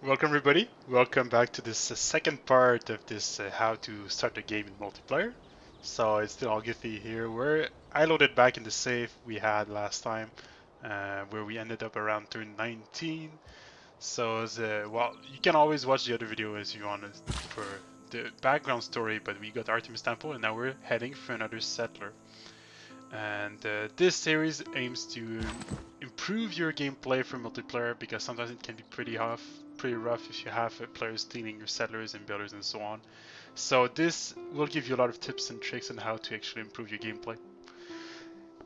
Welcome everybody. Welcome back to this second part of this how to start a game in multiplayer. So it's the Algathy here where I loaded back in the save we had last time where we ended up around turn 19. So well, you can always watch the other video as you want for the background story, but we got Artemis Temple and now we're heading for another settler. And this series aims to improve your gameplay for multiplayer because sometimes it can be pretty rough if you have players stealing your settlers and builders and so on. So this will give you a lot of tips and tricks on how to actually improve your gameplay.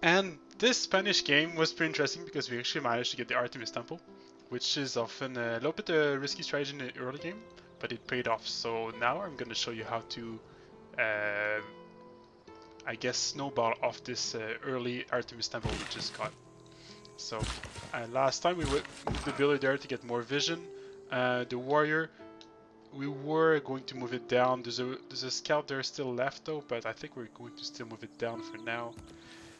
And this Spanish game was pretty interesting because we actually managed to get the Artemis Temple, which is often a little bit a risky strategy in the early game, but it paid off. So now I'm going to show you how to I guess snowball off this early Artemis Temple we just got. So last time we moved the builder there to get more vision. The warrior, we were going to move it down. There's a scout there still left though, but I think we're going to still move it down for now.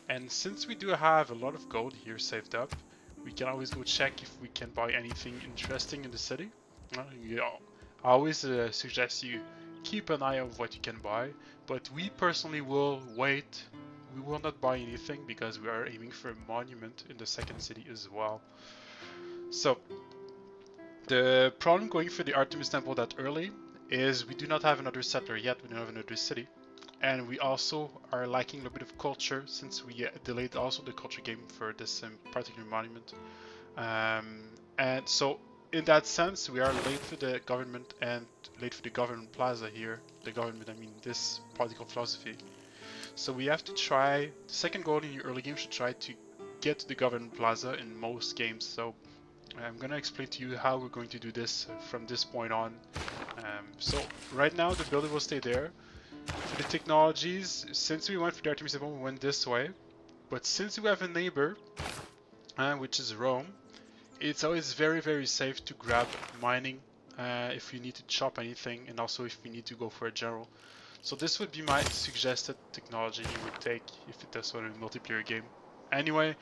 And since we do have a lot of gold here saved up, we can always go check if we can buy anything interesting in the city. I always suggest you keep an eye on what you can buy, but we personally will wait. We will not buy anything because we are aiming for a monument in the second city as well. So the problem going for the Artemis Temple that early is we do not have another settler yet, we don't have another city. And we also are lacking a little bit of culture since we delayed also the culture game for this particular monument. And so in that sense, we are late for the government and late for the government plaza here. The government, I mean this political philosophy. So we have to try, the second goal in your early game should try to get to the government plaza in most games. So I'm going to explain to you how we're going to do this from this point on. So right now the builder will stay there. For the technologies, since we went for the Artemis Temple, we went this way. But since we have a neighbor, which is Rome, it's always very safe to grab mining if you need to chop anything, and also if we need to go for a general. So this would be my suggested technology you would take if it does want a multiplayer game. Anyway,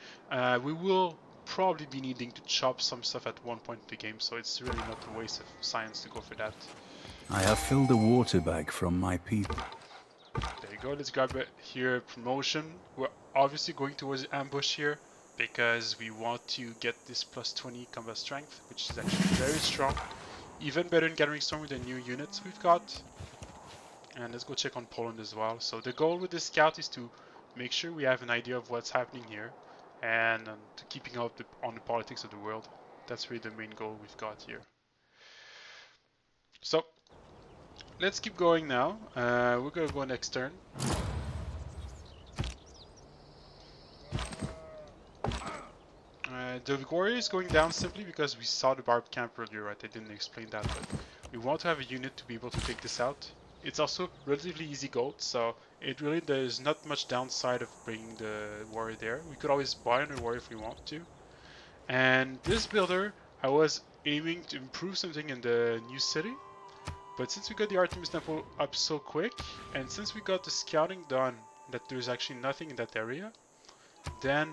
we will probably be needing to chop some stuff at one point in the game, so it's really not a waste of science to go for that. I have filled a water bag from my people. There you go, let's grab it here, promotion. We're obviously going towards the ambush here because we want to get this plus 20 combat strength, which is actually very strong. Even better in Gathering Storm with the new units we've got. And let's go check on Poland as well. So the goal with this scout is to make sure we have an idea of what's happening here and to keeping up on the politics of the world. That's really the main goal we've got here. So let's keep going now. We're gonna go next turn. The warrior is going down simply because we saw the barbed camp earlier, right? I didn't explain that, but we want to have a unit to be able to take this out. It's also relatively easy gold, so there's not much downside of bringing the warrior there. We could always buy another warrior if we want to. And this builder, I was aiming to improve something in the new city, but since we got the Artemis Temple up so quick, and since we got the scouting done that there's actually nothing in that area, then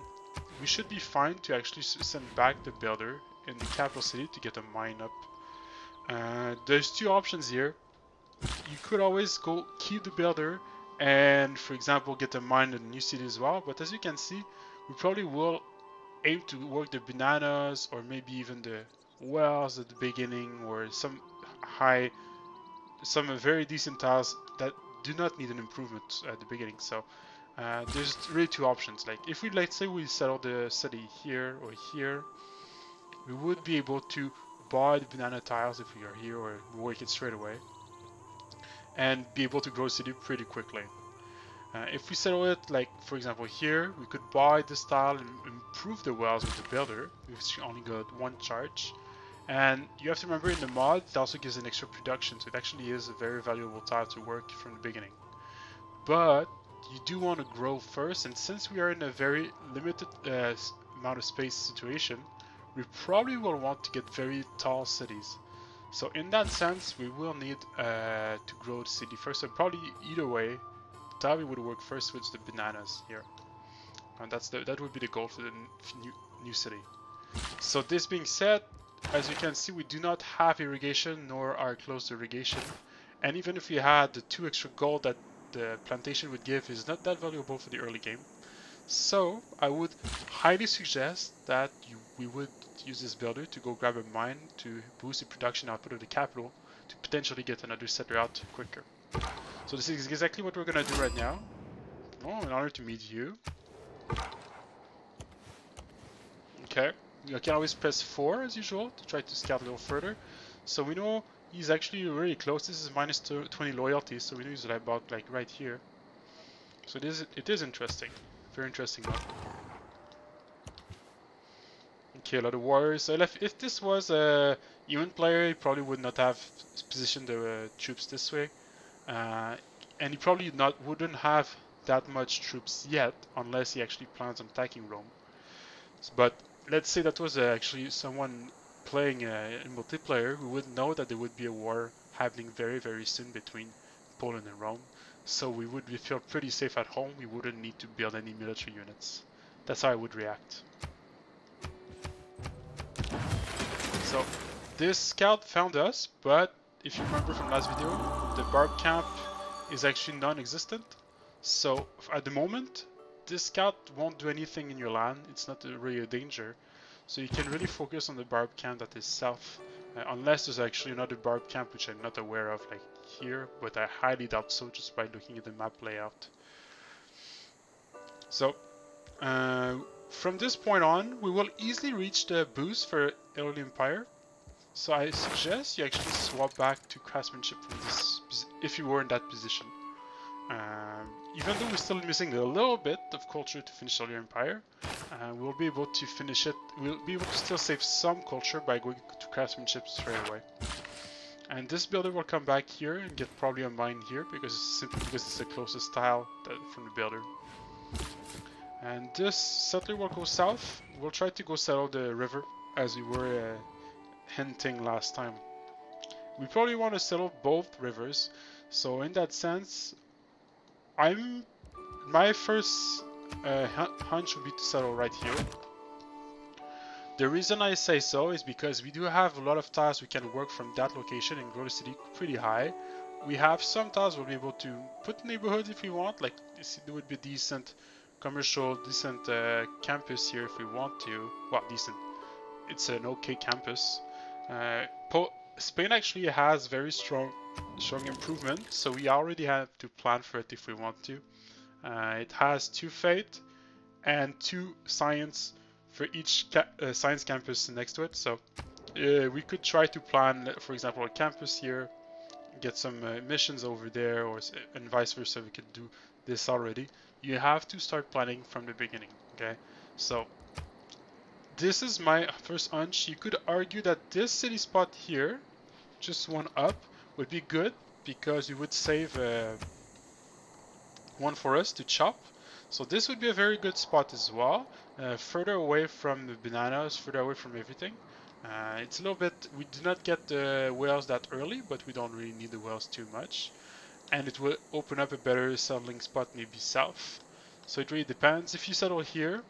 we should be fine to actually send back the builder in the capital city to get a mine up. There's two options here. You could always go keep the builder and, for example, get a mine in the new city as well, but as you can see, we probably will aim to work the bananas or maybe even the wells at the beginning, or some very decent tiles that do not need an improvement at the beginning. So there's really two options. Like if let's say we settle the city here or here, we would be able to buy the banana tiles if we are here, or work it straight away and be able to grow the city pretty quickly. If we settle it, like for example here, we could buy this tile and improve the wells with the builder, which only got one charge. And you have to remember, in the mod it also gives an extra production, so it actually is a very valuable tile to work from the beginning. But you do want to grow first, and since we are in a very limited amount of space situation, we probably will want to get very tall cities. So in that sense, we will need to grow the city first. So probably either way, Tavi would work first with the bananas here, and that would be the goal for the new city. So this being said, as you can see, we do not have irrigation nor are close to irrigation. And even if we had the 2 extra gold that the plantation would give, is not that valuable for the early game. So I would highly suggest that we would use this builder to go grab a mine to boost the production output of the capital to potentially get another settler out quicker. So this is exactly what we're gonna do right now. Oh, an honor to meet you. Okay, you can always press 4 as usual to try to scout a little further. So we know he's actually really close. This is minus 20 loyalty, so we know he's about like right here. So it is interesting, very interesting map. Okay, a lot of warriors. So if this was a human player, he probably would not have positioned the troops this way, and he probably wouldn't have that much troops yet, unless he actually plans on attacking Rome. But let's say that was actually someone playing in multiplayer who would know that there would be a war happening very, very soon between Poland and Rome. So we would feel pretty safe at home. We wouldn't need to build any military units. That's how I would react. So this scout found us, but if you remember from last video, the barb camp is actually non-existent. So at the moment, this scout won't do anything in your land. It's not really a danger. So you can really focus on the barb camp that is south, unless there's actually another barb camp which I'm not aware of, like here, but I highly doubt so just by looking at the map layout. So from this point on, we will easily reach the boost for Early Empire. So I suggest you actually swap back to craftsmanship from this, if you were in that position. Even though we're still missing a little bit of culture to finish Early Empire, we'll be able to finish it. We'll be able to still save some culture by going to craftsmanship straight away. And this builder will come back here and get probably a mine here simply because it's the closest tile from the builder. And this settler will go south. We'll try to go settle the river as we were hinting last time. We probably want to settle both rivers. So in that sense, my first hunch would be to settle right here. The reason I say so is because we do have a lot of tiles we can work from that location and grow the city pretty high. We have some tiles we'll be able to put neighborhoods if we want, like there would be decent commercial, decent campus here if we want to. Well, decent. It's an okay campus. Spain actually has very strong improvement, so we already have to plan for it if we want to. It has 2 fate and 2 science for each science campus next to it, so we could try to plan, for example, a campus here, get some missions over there, and vice versa. We could do this already. You have to start planning from the beginning, okay? So this is my first hunch. You could argue that this city spot here, just one up, would be good because you would save one for us to chop. So this would be a very good spot as well, further away from the bananas, further away from everything. It's a little bit, we do not get the whales that early, but we don't really need the whales too much. And it will open up a better settling spot, maybe south. So it really depends. If you settle here,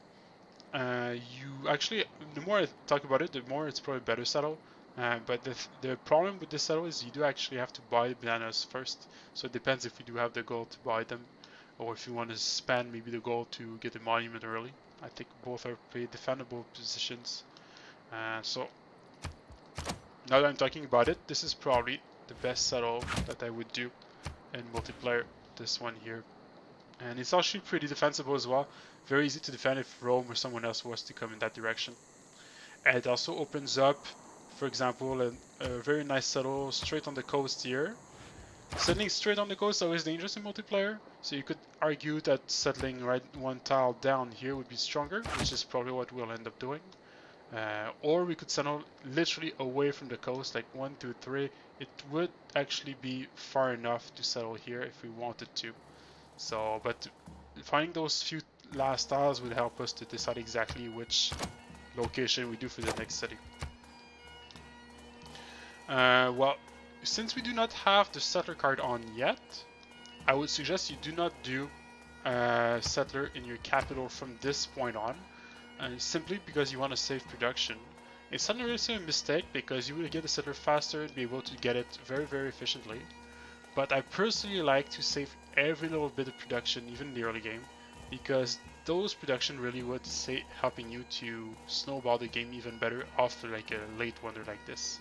you actually, the more I talk about it, the more it's probably better settle. But the problem with this settle is you do actually have to buy bananas first. So it depends if you do have the gold to buy them, or if you want to spend maybe the gold to get the monument early. I think both are pretty defendable positions. So now that I'm talking about it, this is probably the best settle that I would do in multiplayer, this one here. And it's actually pretty defensible as well. Very easy to defend if Rome or someone else was to come in that direction. And it also opens up, for example, a very nice settle straight on the coast here. Settling straight on the coast is always dangerous in multiplayer, so you could argue that settling right one tile down here would be stronger, which is probably what we'll end up doing. Or we could settle literally away from the coast, like 1, 2, 3. It would actually be far enough to settle here if we wanted to. So, but finding those few last tiles would help us to decide exactly which location we do for the next city. Well, since we do not have the settler card on yet, I would suggest you do not do settler in your capital from this point on, simply because you want to save production. It's not necessarily a mistake because you will get the settler faster and be able to get it very, very efficiently. But I personally like to save every little bit of production, even in the early game, because those production really would say helping you to snowball the game even better after like a late wonder like this.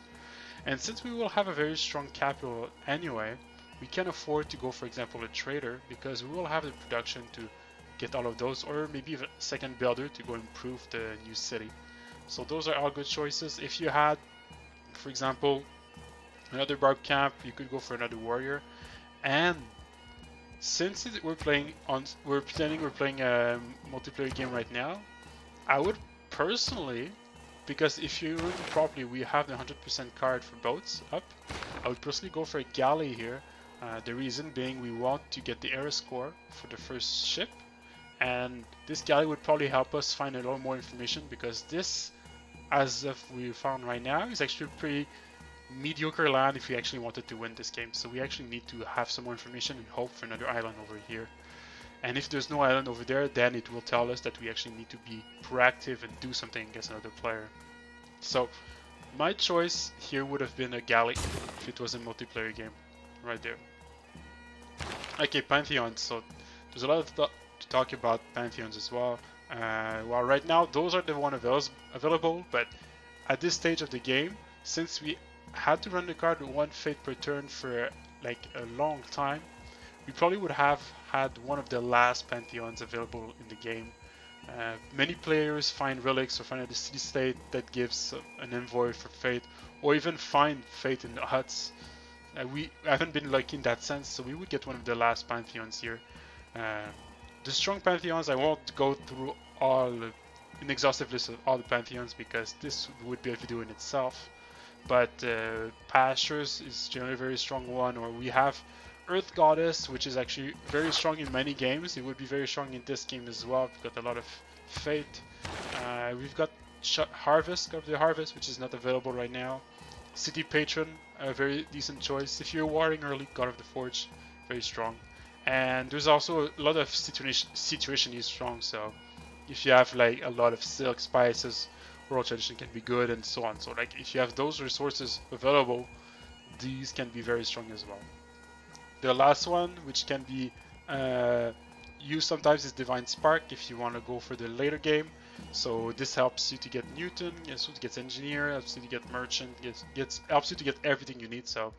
And since we will have a very strong capital anyway, we can afford to go, for example, a trader, because we will have the production to get all of those, or maybe even a second builder to go improve the new city. So those are all good choices. If you had, for example, another barb camp, you could go for another warrior. And since we're pretending we're playing a multiplayer game right now, I would personally, because if you read it properly, we have the 100% card for boats up. I would personally go for a galley here. The reason being we want to get the era score for the first ship, and this galley would probably help us find a lot more information, because this, as of we found right now, is actually pretty mediocre land if we actually wanted to win this game. So we actually need to have some more information and hope for another island over here. And if there's no island over there, then it will tell us that we actually need to be proactive and do something against another player. So my choice here would have been a galley if it was a multiplayer game, right there. Okay, Pantheons. So there's a lot to talk about Pantheons as well. Well, right now those are the one available, but at this stage of the game, since we had to run the card with one fate per turn for like a long time, we probably would have had one of the last Pantheons available in the game. Many players find relics or find a city state that gives an envoy for fate, or even find fate in the huts. We haven't been lucky in that sense, so we would get one of the last Pantheons here. The strong Pantheons, I won't go through an exhaustive list of all the Pantheons, because this would be a video in itself. But Pastures is generally a very strong one, or we have Earth Goddess, which is actually very strong in many games. It would be very strong in this game as well. We've got a lot of fate. We've got Harvest of the Harvest, which is not available right now. City Patron, a very decent choice. If you're warring early, God of the Forge, very strong. And there's also a lot of situation is strong, so if you have like a lot of silk, spices, World Tradition can be good, and so on. So like if you have those resources available, these can be very strong as well. The last one, which can be used sometimes, is Divine Spark if you want to go for the later game. So this helps you to get Newton, helps you to get Engineer, helps you to get Merchant, helps you to get everything you need. So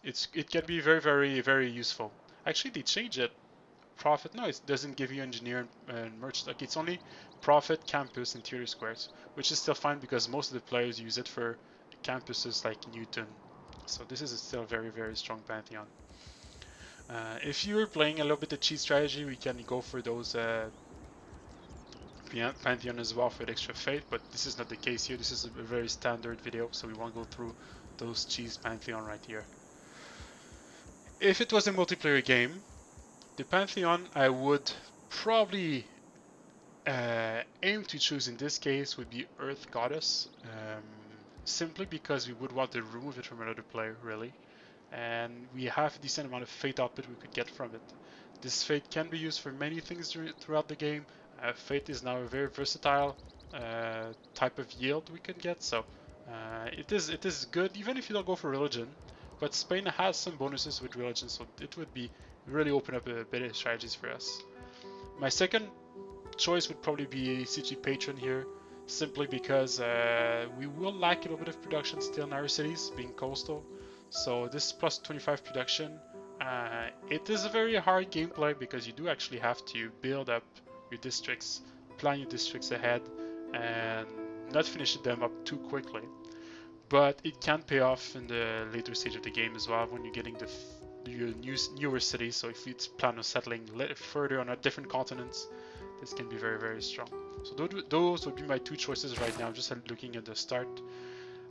it can be very, very, very useful. Actually, they changed it. Profit, no, it doesn't give you Engineer and Merchant. Like, it's only Profit, Campus, and Theater Squares, which is still fine because most of the players use it for campuses like Newton. So this is still a very, very strong Pantheon. If you're playing a little bit of cheat strategy, we can go for those Pantheon as well for the extra fate, but this is not the case here. This is a very standard video, so we won't go through those cheese Pantheon right here. If it was a multiplayer game, the Pantheon I would probably aim to choose in this case would be Earth Goddess, simply because we would want to remove it from another player, really, and we have a decent amount of fate output we could get from it. This fate can be used for many things throughout the game. Fate is now a very versatile type of yield we can get, so it is good even if you don't go for religion. But Spain has some bonuses with religion, so it would be really open up a bit of strategies for us. My second choice would probably be City Patron here, simply because we will lack a little bit of production still in our cities, being coastal. So this plus 25 production, it is a very hard gameplay because you do actually have to build up your districts, plan your districts ahead, and not finish them up too quickly. But it can pay off in the later stage of the game as well when you're getting your newer cities. So if you plan on settling further on a different continents, this can be very, very strong. So those would be my two choices right now, just looking at the start.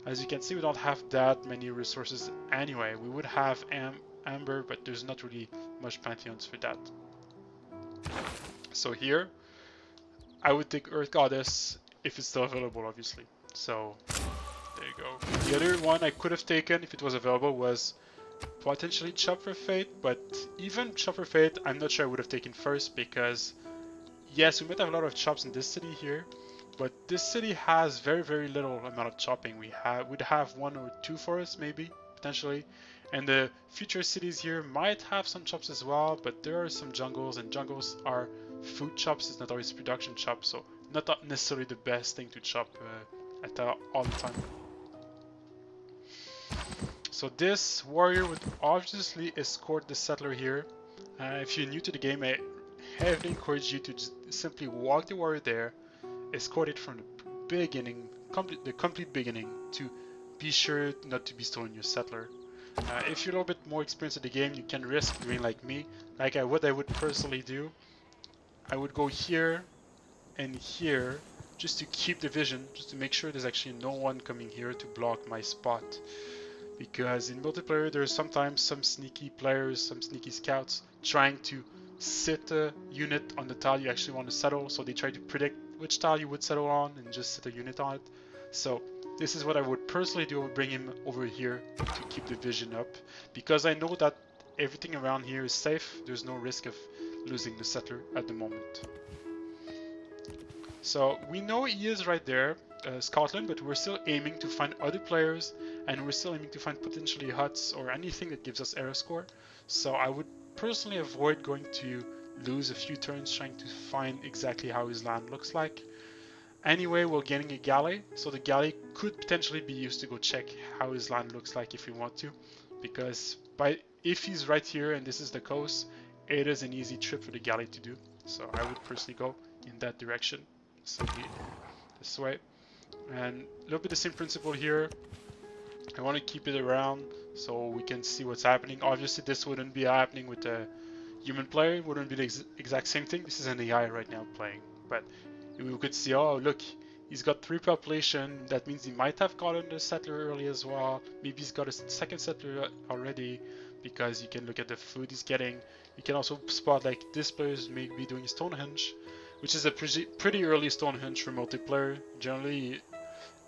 As you can see, we don't have that many resources anyway. We would have Amber, but there's not really much Pantheons for that. So here, I would take Earth Goddess if it's still available, obviously. So there you go. The other one I could have taken if it was available was potentially Chop for Fate, but even Chop for Fate, I'm not sure I would have taken first because yes, we might have a lot of chops in this city here, But this city has very little amount of chopping. Would have one or two forests maybe potentially, and the future cities here might have some chops as well. But there are some jungles, and jungles are food chops. It's not always production chops, so not necessarily the best thing to chop at all the time. So this warrior would obviously escort the settler here. If you're new to the game, I heavily encourage you to just simply walk the warrior there, escort it from the beginning, the complete beginning, to be sure not to be stolen your settler. If you're a little bit more experienced in the game, you can risk doing like me. What I would personally do, I would go here and here just to keep the vision, just to make sure there's actually no one coming here to block my spot. Because in multiplayer, there's sometimes some sneaky players, some sneaky scouts trying to sit a unit on the tile you actually want to settle. So they try to predict which tile you would settle on and just sit a unit on it. So this is what I would personally do. I would bring him over here to keep the vision up, because I know that everything around here is safe. There's no risk of losing the settler at the moment. So we know he is right there, Scotland, but we're still aiming to find other players, and we're still aiming to find potentially huts or anything that gives us era score. So I would personally avoid going to lose a few turns trying to find exactly how his land looks like. Anyway, we're getting a galley, so the galley could potentially be used to go check how his land looks like if we want to, because if he's right here and this is the coast, it is an easy trip for the galley to do. So I would personally go in that direction, so this way. And a little bit the same principle here. I want to keep it around so we can see what's happening. Obviously this wouldn't be happening with a human player, it wouldn't be the exact same thing. This is an AI right now playing, but we could see, oh look, he's got 3 population, that means he might have gotten a settler early as well. Maybe he's got a second settler already, because you can look at the food he's getting. You can also spot like this player is maybe doing Stonehenge, which is a pretty early Stonehenge for multiplayer. Generally,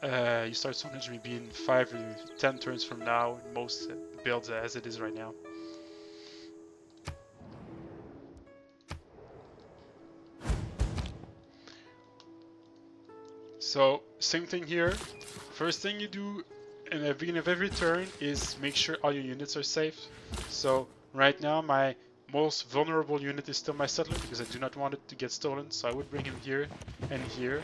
you start Stonehenge maybe in 5 or 10 turns from now, in most builds as it is right now. So same thing here. First thing you do in the beginning of every turn is make sure all your units are safe. So right now my most vulnerable unit is still my settler, because I do not want it to get stolen. So I would bring him here and here.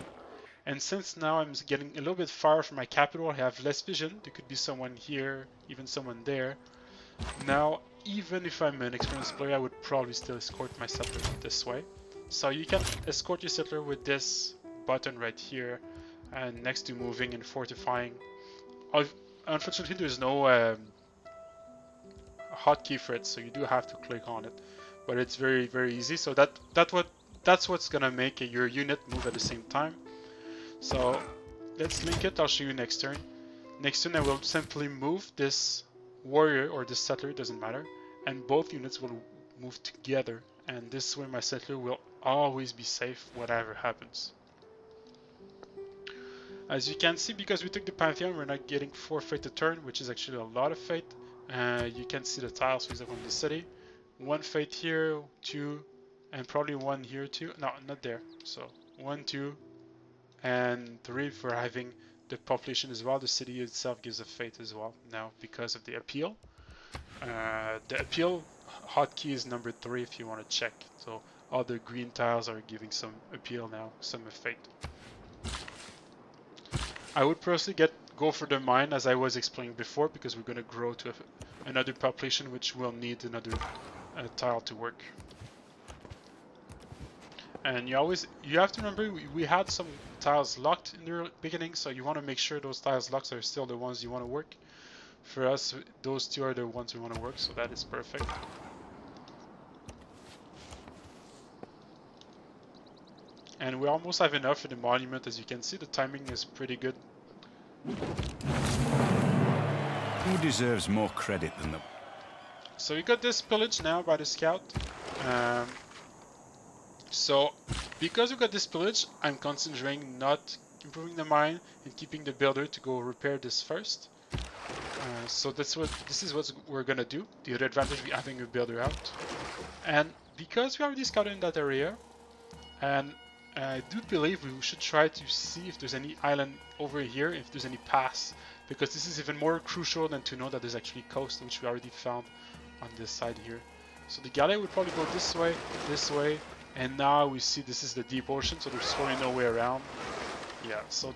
And since now I'm getting a little bit far from my capital, I have less vision. There could be someone here, even someone there. Now, even if I'm an experienced player, I would probably still escort my settler this way. So you can escort your settler with this button right here, and next to moving and fortifying. Unfortunately, there's no hotkey for it, so you do have to click on it. But it's very easy. So that's what's gonna make your unit move at the same time. So let's link it. I'll show you next turn. Next turn I will simply move this warrior or this settler, doesn't matter, and both units will move together, and this way my settler will always be safe whatever happens. As you can see, because we took the Pantheon, we're not getting 4 fate a turn, which is actually a lot of fate. You can see the tiles we have on the city. 1 fate here, 2, and probably 1 here too. No, not there. So 1, 2, and 3 for having the population as well. The city itself gives a fate as well now because of the appeal. The appeal hotkey is number 3 if you want to check. So all the green tiles are giving some appeal now, some fate. I would personally go for the mine, as I was explaining before, because we're going to grow to another population which will need another tile to work. And you have to remember we had some tiles locked in the beginning, so you want to make sure those tiles locked are still the ones you want to work. For us, those 2 are the ones we want to work, so that is perfect. And we almost have enough for the monument. As you can see, the timing is pretty good. Who deserves more credit than the... So we got this pillage now by the scout. So because we got this pillage, I'm considering not improving the mine and keeping the builder to go repair this first. So this is what we're gonna do. The other advantage we having a builder out. And because we already scouted in that area, and I do believe we should try to see if there's any island over here, if there's any pass, because this is even more crucial than to know that there's actually coast, which we already found on this side here. So the galley would probably go this way, and now we see this is the deep ocean, so there's probably no way around. Yeah, so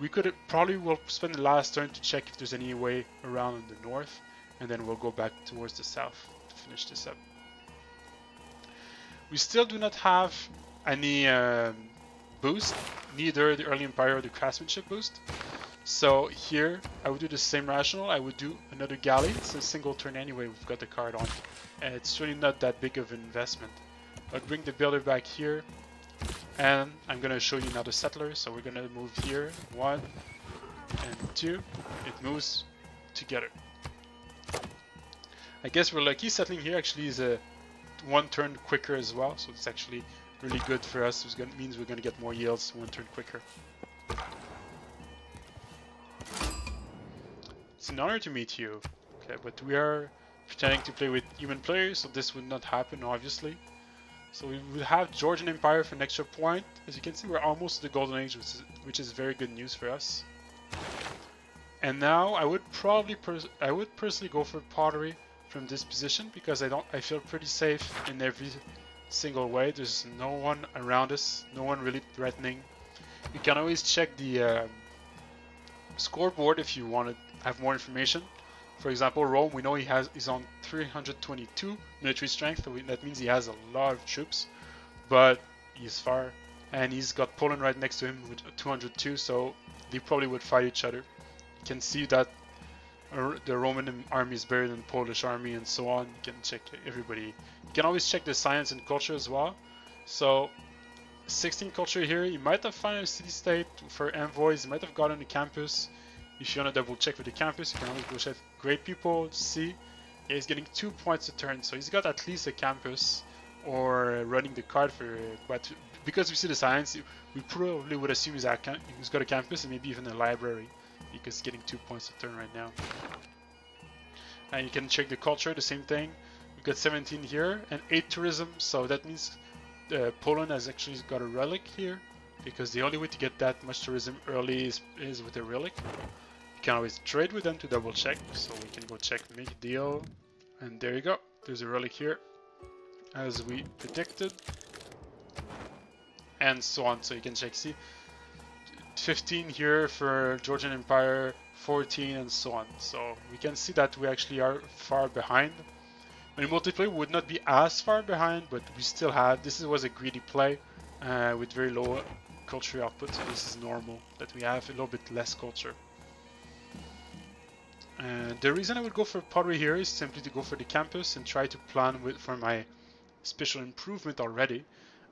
we could probably will spend the last turn to check if there's any way around in the north, and then we'll go back towards the south to finish this up. We still do not have any boost, neither the early empire or the craftsmanship boost. So here I would do the same rationale. I would do another galley. It's a single turn anyway. We've got the card on. And it's really not that big of an investment. I'd bring the builder back here, and I'm gonna show you now the settler. So we're gonna move here, 1 and 2. It moves together. I guess we're lucky. Settling here actually is a 1 turn quicker as well, so it's actually really good for us. It means we're gonna get more yields 1 turn quicker. It's an honor to meet you. Okay, but we are pretending to play with human players, so this would not happen, obviously. So we will have Georgian Empire for an extra point. As you can see, we're almost to the Golden Age, which is very good news for us. And now I would probably personally go for pottery from this position, because I feel pretty safe in every single way. There's no one around us, no one really threatening. You can always check the scoreboard if you want to have more information. For example, Rome, we know he's on 322 military strength. That means he has a lot of troops, but he's far, and he's got Poland right next to him with 202. So they probably would fight each other. You can see that the Roman army is better than the Polish army, and so on. You can check everybody. You can always check the science and culture as well. So 16 culture here. You might have found a city-state for envoys. You might have gotten a campus. If you want to double check with the campus, you can always go check. Great people. See, yeah, he's getting 2 points a turn, so he's got at least a campus, or running the card for. But because we see the science, we probably would assume he's got a campus and maybe even a library, because he's getting 2 points a turn right now. And you can check the culture, the same thing. We've got 17 here and 8 tourism, so that means Poland has actually got a relic here, because the only way to get that much tourism early is with a relic. You can always trade with them to double check, so we can go check, make a deal, and there you go. There's a relic here, as we predicted, and so on. So you can check, see, 15 here for Georgian Empire, 14, and so on. So we can see that we actually are far behind. In multiplayer, we would not be as far behind, but we still have. This was a greedy play with very low culture output, so this is normal that we have a little bit less culture. The reason I would go for pottery here is simply to go for the campus and try to plan for my special improvement already,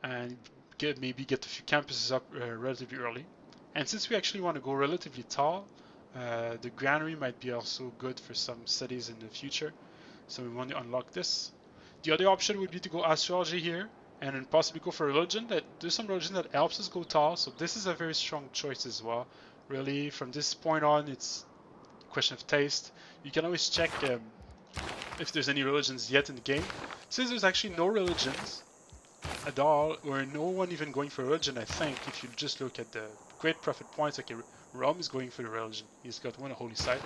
and maybe get a few campuses up relatively early. And since we actually want to go relatively tall, the granary might be also good for some cities in the future. So we want to unlock this. The other option would be to go astrology here, and then possibly go for religion. There's some religion that helps us go tall, so this is a very strong choice as well. Really, from this point on, it's a question of taste. You can always check if there's any religions yet in the game. Since there's actually no religions at all, or no one even going for religion, I think, if you just look at the great prophet points, okay, Rome is going for the religion. He's got one holy site.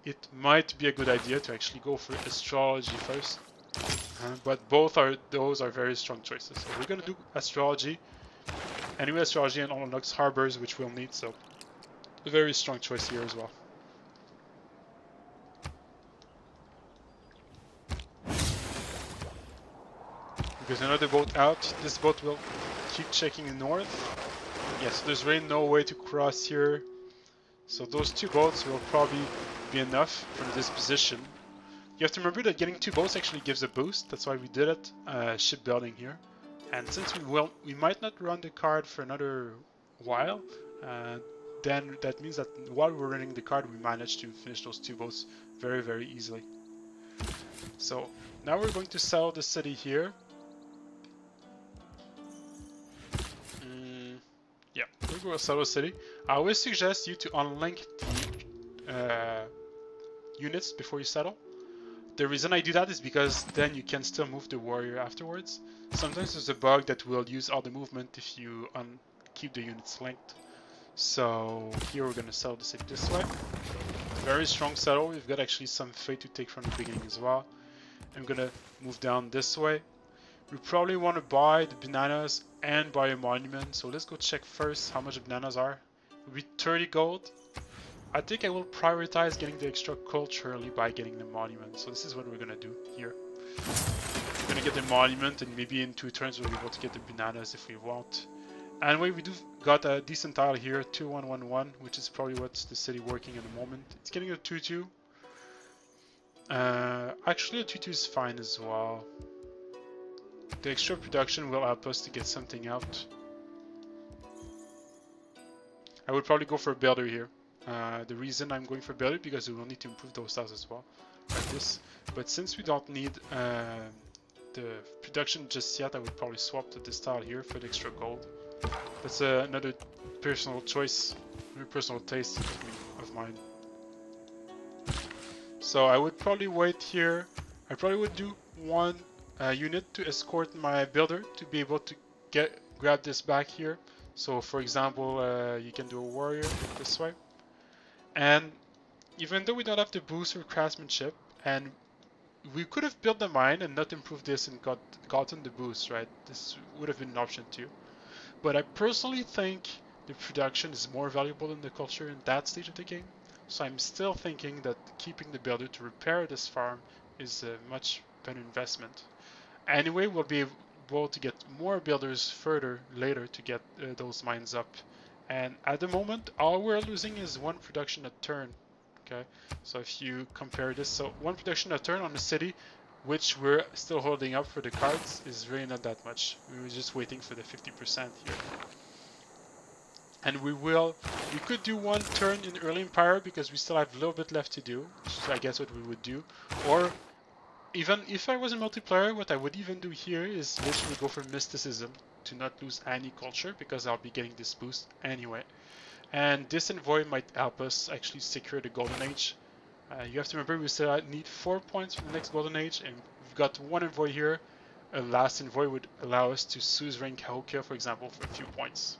It might be a good idea to actually go for astrology first, but those are very strong choices. So we're gonna do astrology. Anyway, astrology and unlocks harbors, which we'll need. So a very strong choice here as well. There's another boat out. This boat will keep checking the north. Yes, there's really no way to cross here. So those 2 boats will probably be enough from this position. You have to remember that getting 2 boats actually gives a boost. That's why we did it. Shipbuilding here. And since we might not run the card for another while, then that means that while we're running the card, we managed to finish those 2 boats very, very easily. So now we're going to sell the city here. Yeah, we're going to sell the city. I always suggest you to unlink the units before you settle. The reason I do that is because then you can still move the warrior afterwards. Sometimes there's a bug that will use all the movement if you keep the units linked. So here we're going to settle the city this way. Very strong settle. We've got actually some fate to take from the beginning as well. I'm going to move down this way. We probably want to buy the bananas and buy a monument. So let's go check first how much the bananas are. It will be 30 gold. I think I will prioritize getting the extra culture early by getting the monument. So this is what we're going to do here. We're going to get the monument, and maybe in 2 turns we'll be able to get the bananas if we want. Anyway, we do got a decent tile here, 2111, which is probably what's the city working at the moment. It's getting a 2-2. Actually, a 2-2 is fine as well. The extra production will help us to get something out. I would probably go for a builder here. The reason I'm going for builder because we will need to improve those tiles as well, like this. But since we don't need the production just yet, I would probably swap to this tile here for the extra gold. That's another personal choice, very personal taste of mine. So I would probably wait here. I probably would do 1 unit to escort my builder to be able to grab this back here. So for example, you can do a warrior this way. And even though we don't have the boost or craftsmanship, and we could have built the mine and not improved this and gotten the boost, right? This would have been an option too. But I personally think the production is more valuable than the culture in that stage of the game. So I'm still thinking that keeping the builder to repair this farm is a much better investment. Anyway, we'll be able to get more builders further later to get those mines up. And at the moment, all we're losing is 1 production a turn. Okay, so if you compare this, so 1 production a turn on the city, which we're still holding up for the cards, is really not that much. We were just waiting for the 50% here. And we could do 1 turn in early empire because we still have a little bit left to do, which is I guess what we would do. Or even if I was in multiplayer, what I would even do here is literally go for mysticism to not lose any culture because I'll be getting this boost anyway. And this envoy might help us actually secure the golden age. You have to remember we still need 4 points for the next golden age, and we've got 1 envoy here. A last envoy would allow us to suzerain Cahokia, for example, for a few points.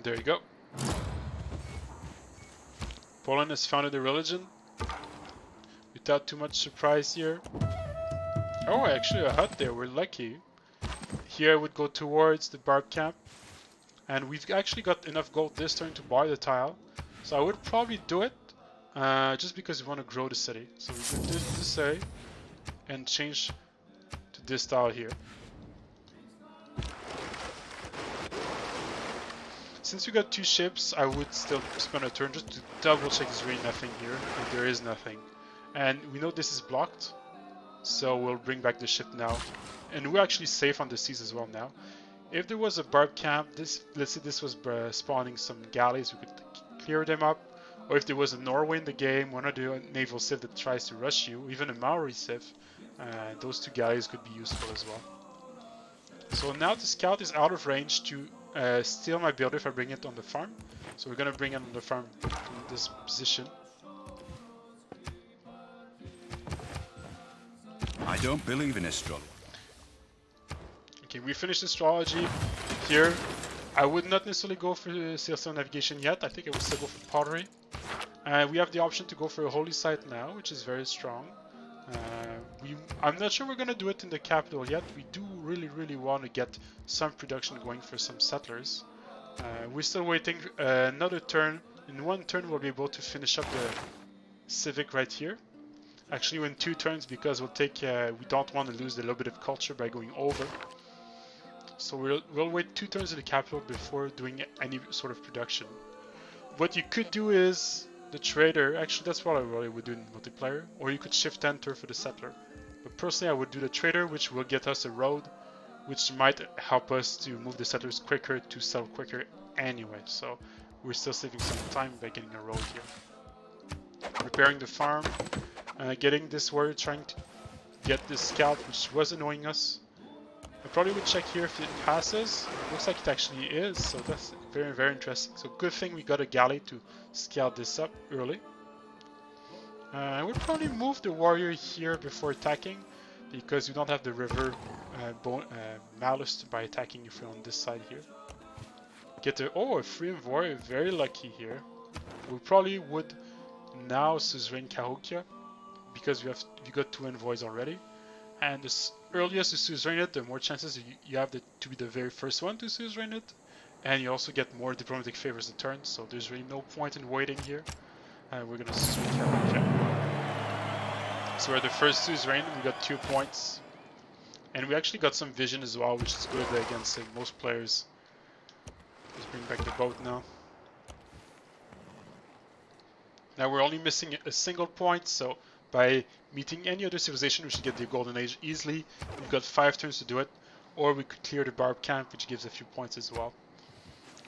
There you go. Poland has founded a religion without too much surprise here. Oh, actually a hut there, we're lucky. Here I would go towards the barb camp. And we've actually got enough gold this turn to buy the tile. So I would probably do it, just because we want to grow the city. So we could do this way and change to this tile here. Since we got 2 ships, I would still spend a turn just to double check there's really nothing here, and there is nothing. And we know this is blocked, so we'll bring back the ship now. And we're actually safe on the seas as well now. If there was a barb camp, let's say this was spawning some galleys, we could clear them up. Or if there was a Norway in the game, one of the naval civ that tries to rush you, even a Maori civ, those 2 galleys could be useful as well. So now the scout is out of range to steal my builder if I bring it on the farm. So we're going to bring it on the farm from this position. I don't believe in astrology. Okay, we finished astrology here. I would not necessarily go for celestial navigation yet. I think I would still go for pottery. We have the option to go for a holy site now, which is very strong. I'm not sure we're going to do it in the capital yet. We do really want to get some production going for some settlers. We're still waiting another turn. In 1 turn we'll be able to finish up the civic right here. Actually in 2 turns because we'll take, we don't want to lose a little bit of culture by going over. So we'll wait 2 turns in the capital before doing any sort of production. What you could do is the trader, actually that's what I really would do in multiplayer, or you could shift enter for the settler. But personally I would do the trader, which will get us a road, which might help us to move the settlers quicker to sell quicker anyway. So we're still saving some time by getting a road here. Repairing the farm, getting this warrior, trying to get this scout, which was annoying us. I probably would check here if it passes. It looks like it actually is, so that's very interesting. So good thing we got a galley to scout this up early. I would probably move the warrior here before attacking, because you don't have the river malice by attacking if you're on this side here. Get a free warrior, very lucky here. We probably would now suzerain Cahokia because we got 2 envoys already, and the earliest you suzerain it, the more chances you have to be the very first one to suzerain it, and you also get more diplomatic favors a turn. So there's really no point in waiting here. We're gonna suzerain Cahokia. So we're the first suzerain. We got 2 points, and we actually got some vision as well, which is good against most players. Let's bring back the boat now. Now we're only missing a single point, so by meeting any other civilization we should get the Golden Age easily. We've got 5 turns to do it, or we could clear the Barb Camp, which gives a few points as well.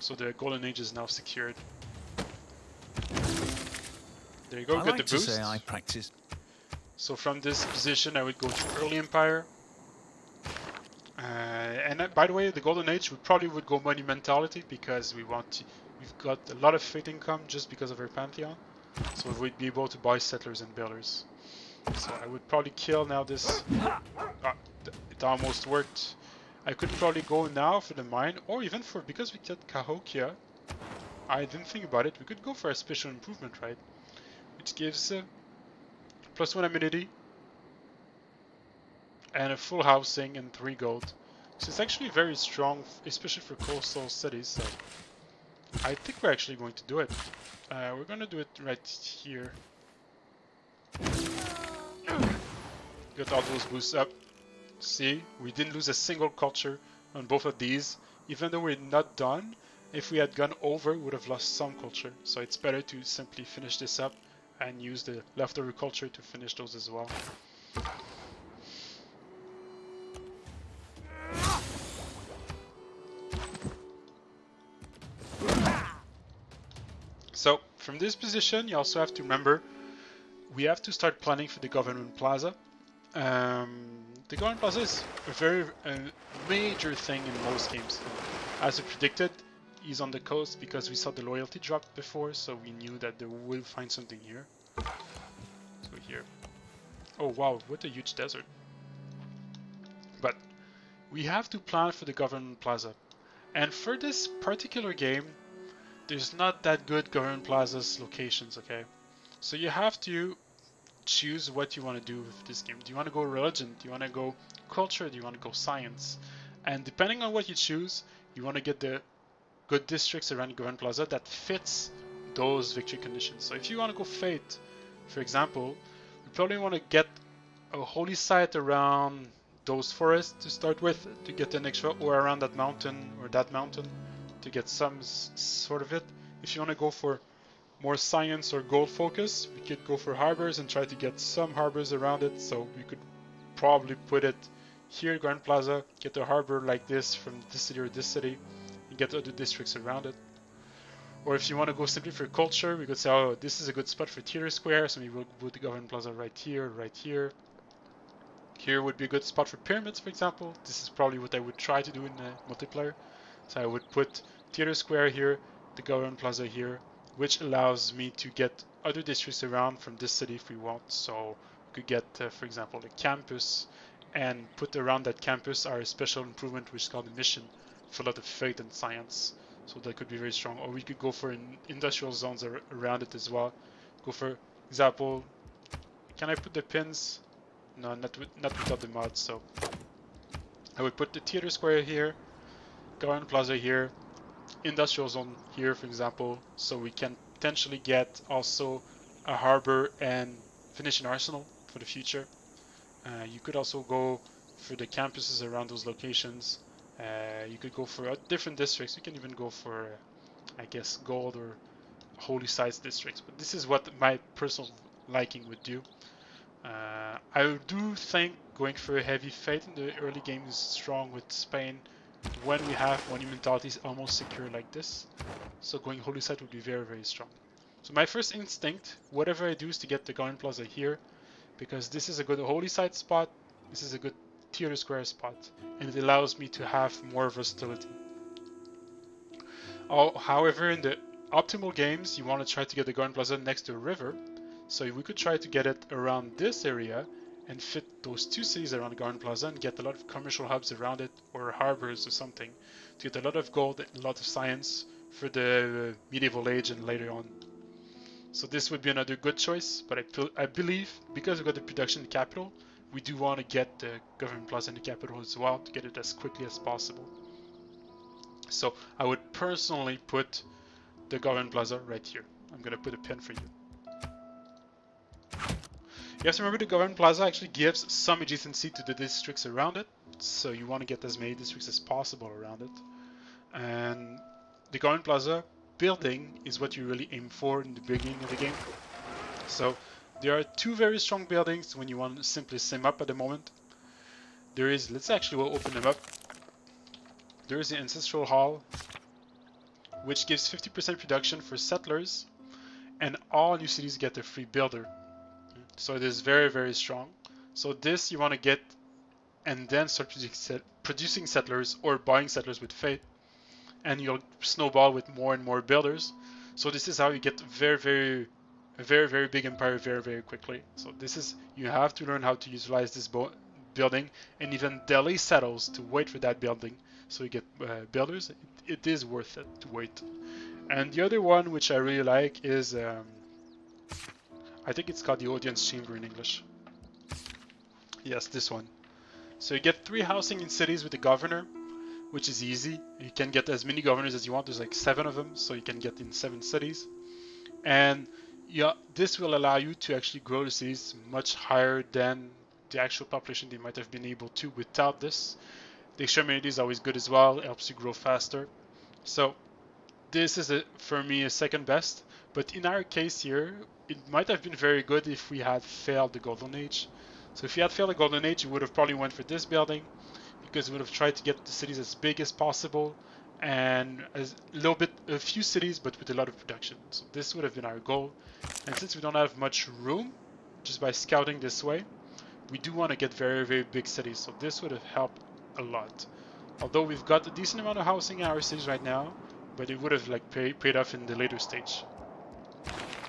So the Golden Age is now secured. There you go, got the boost. To say I practiced. So from this position I would go to Early Empire. By the way, the Golden Age we probably would go Monumentality because we've got a lot of faith income just because of our Pantheon. So we'd be able to buy settlers and builders. So I would probably kill now this. It almost worked. I could probably go now for the mine, or even because we get Cahokia. I didn't think about it. We could go for a special improvement, right? Which gives +1 amenity and a full housing and 3 gold. So it's actually very strong, especially for coastal cities. So I think we're actually going to do it. We're going to do it right here. Got all those boosts up. See, we didn't lose a single culture on both of these. Even though we're not done, if we had gone over, we would have lost some culture. So it's better to simply finish this up and use the leftover culture to finish those as well. So from this position, you also have to remember we have to start planning for the government plaza. The government plaza is a major thing in most games. As we predicted, he's on the coast because we saw the loyalty drop before, so we knew that they will find something here. So here. Oh wow, what a huge desert. But we have to plan for the government plaza. And for this particular game, there's not that good government plazas locations, okay? So you have to choose what you want to do with this game. Do you want to go religion? Do you want to go culture? Do you want to go science? And depending on what you choose, you want to get the good districts around government plaza that fits those victory conditions. So if you want to go faith, for example, you probably want to get a holy site around those forests to start with to get an extra, or around that mountain or that mountain to get some sort of it. If you want to go for more science or gold focus, we could go for harbors and try to get some harbors around it. So we could probably put it here, Grand Plaza, get a harbor like this from this city or this city, and get other districts around it. Or if you want to go simply for culture, we could say, oh, this is a good spot for theater square, so we will put the government plaza right here, right here. Here would be a good spot for pyramids, for example. This is probably what I would try to do in multiplayer. So I would put theater square here, the government plaza here, which allows me to get other districts around from this city if we want. So we could get, for example, a campus, and put around that campus our special improvement, which is called a mission, for a lot of faith and science. So that could be very strong. Or we could go for industrial zones around it as well. Go for example, can I put the pins? No, not without the mods. So I would put the theater square here, government plaza here, industrial zone here, for example, so we can potentially get also a harbor and finish an arsenal for the future. You could also go for the campuses around those locations. You could go for different districts. You can even go for, I guess, gold or holy sites districts. But this is what my personal liking would do. I do think going for a heavy faith in the early game is strong with Spain when we have monumentalities almost secure like this. So going holy site would be very, very strong. So my first instinct, whatever I do, is to get the Garden Plaza here, because this is a good holy site spot, this is a good theater square spot, and it allows me to have more versatility. However, in the optimal games, you want to try to get the Garden Plaza next to a river, So we could try to get it around this area and fit those two cities around the Garden Plaza and get a lot of commercial hubs around it, or harbors or something, to get a lot of gold and a lot of science for the medieval age and later on. So this would be another good choice, but I believe because we've got the production capital, we do want to get the government plaza in the capital as well to get it as quickly as possible. So I would personally put the government plaza right here. I'm going to put a pin for you. You have to remember the government plaza actually gives some adjacency to the districts around it, so you want to get as many districts as possible around it. And the government plaza building is what you really aim for in the beginning of the game. So there are two very strong buildings when you want to simply sim up at the moment. There is, let's actually open them up. There is the Ancestral Hall, which gives 50% production for settlers, and all new cities get a free builder. So it is very, very strong. So this you want to get and then start producing settlers or buying settlers with faith, and you'll snowball with more and more builders. So this is how you get a very big empire very, very quickly. So this is, you have to learn how to utilize this building and even delay settles to wait for that building so you get builders. It is worth it to wait. And the other one which I really like is I think it's called the Audience Chamber in English. Yes, this one. So you get 3 housing in cities with the governor, which is easy. You can get as many governors as you want. There's like 7 of them, so you can get in 7 cities. And yeah, this will allow you to actually grow the cities much higher than the actual population they might have been able to without this. The extremity is always good as well. It helps you grow faster. So this is, for me, a second best. But in our case here, it might have been very good if we had failed the Golden Age. So if you had failed the Golden Age, you would have probably went for this building, because we would have tried to get the cities as big as possible and a few cities, but with a lot of production. So this would have been our goal. And since we don't have much room, just by scouting this way, we do want to get very, very big cities. So this would have helped a lot. Although we've got a decent amount of housing in our cities right now, but it would have like paid off in the later stage.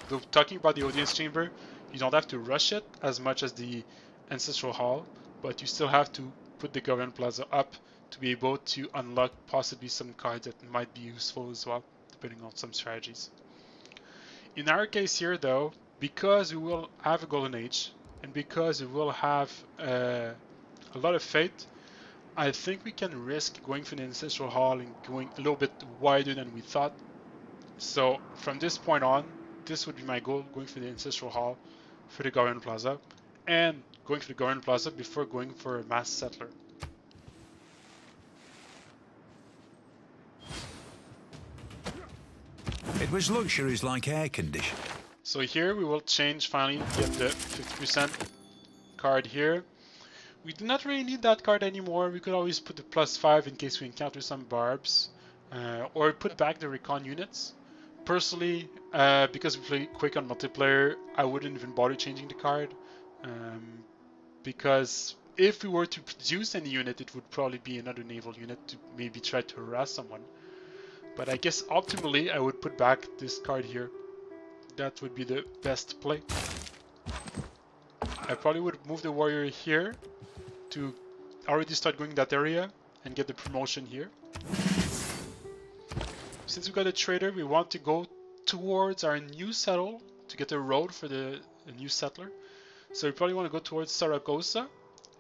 Though talking about the Audience Chamber, you don't have to rush it as much as the Ancestral Hall, but you still have to put the Government Plaza up to be able to unlock possibly some cards that might be useful as well, depending on some strategies. In our case here though, because we will have a Golden Age, and because we will have a lot of faith, I think we can risk going for the Ancestral Hall and going a little bit wider than we thought. So from this point on, this would be my goal, going for the Ancestral Hall for the Government Plaza, and going for the Government Plaza before going for a mass settler. It was luxuries like air conditioning. So here we will change finally, get the 50% card here. We do not really need that card anymore. We could always put the +5 in case we encounter some barbs, or put back the recon units. Personally, because we play quick on multiplayer, I wouldn't even bother changing the card, because if we were to produce any unit, it would probably be another naval unit to maybe try to harass someone. But I guess optimally I would put back this card here. That would be the best play. I probably would move the warrior here to already start going that area and get the promotion here. Since we got a trader, we want to go towards our new settle to get a road for the new settler. So we probably want to go towards Saragossa.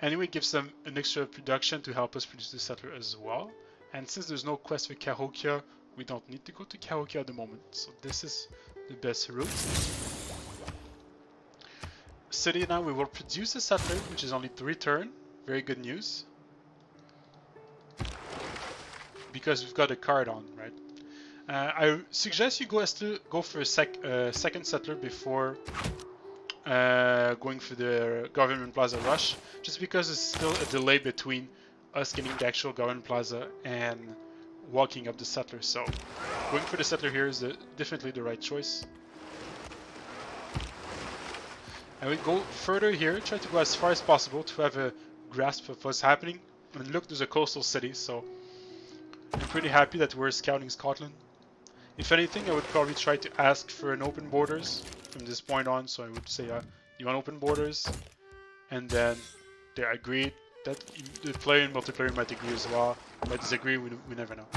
Anyway, it gives them an extra production to help us produce the settler as well. And since there's no quest for Cahokia, we don't need to go to Cahokia at the moment. So this is the best route. City now, we will produce a settler, which is only 3 turns. Very good news. Because we've got a card on, right? I suggest you go for a second settler before going for the Government Plaza rush, just because there's still a delay between us getting the actual Government Plaza and walking up the settler. So going for the settler here is definitely the right choice. And we go further here, try to go as far as possible to have a grasp of what's happening. And look, there's a coastal city, so I'm pretty happy that we're scouting Scotland. If anything, I would probably try to ask for an open borders from this point on. So I would say, you want open borders, and then they agreed. That the player in multiplayer might agree as well, might disagree. We never know.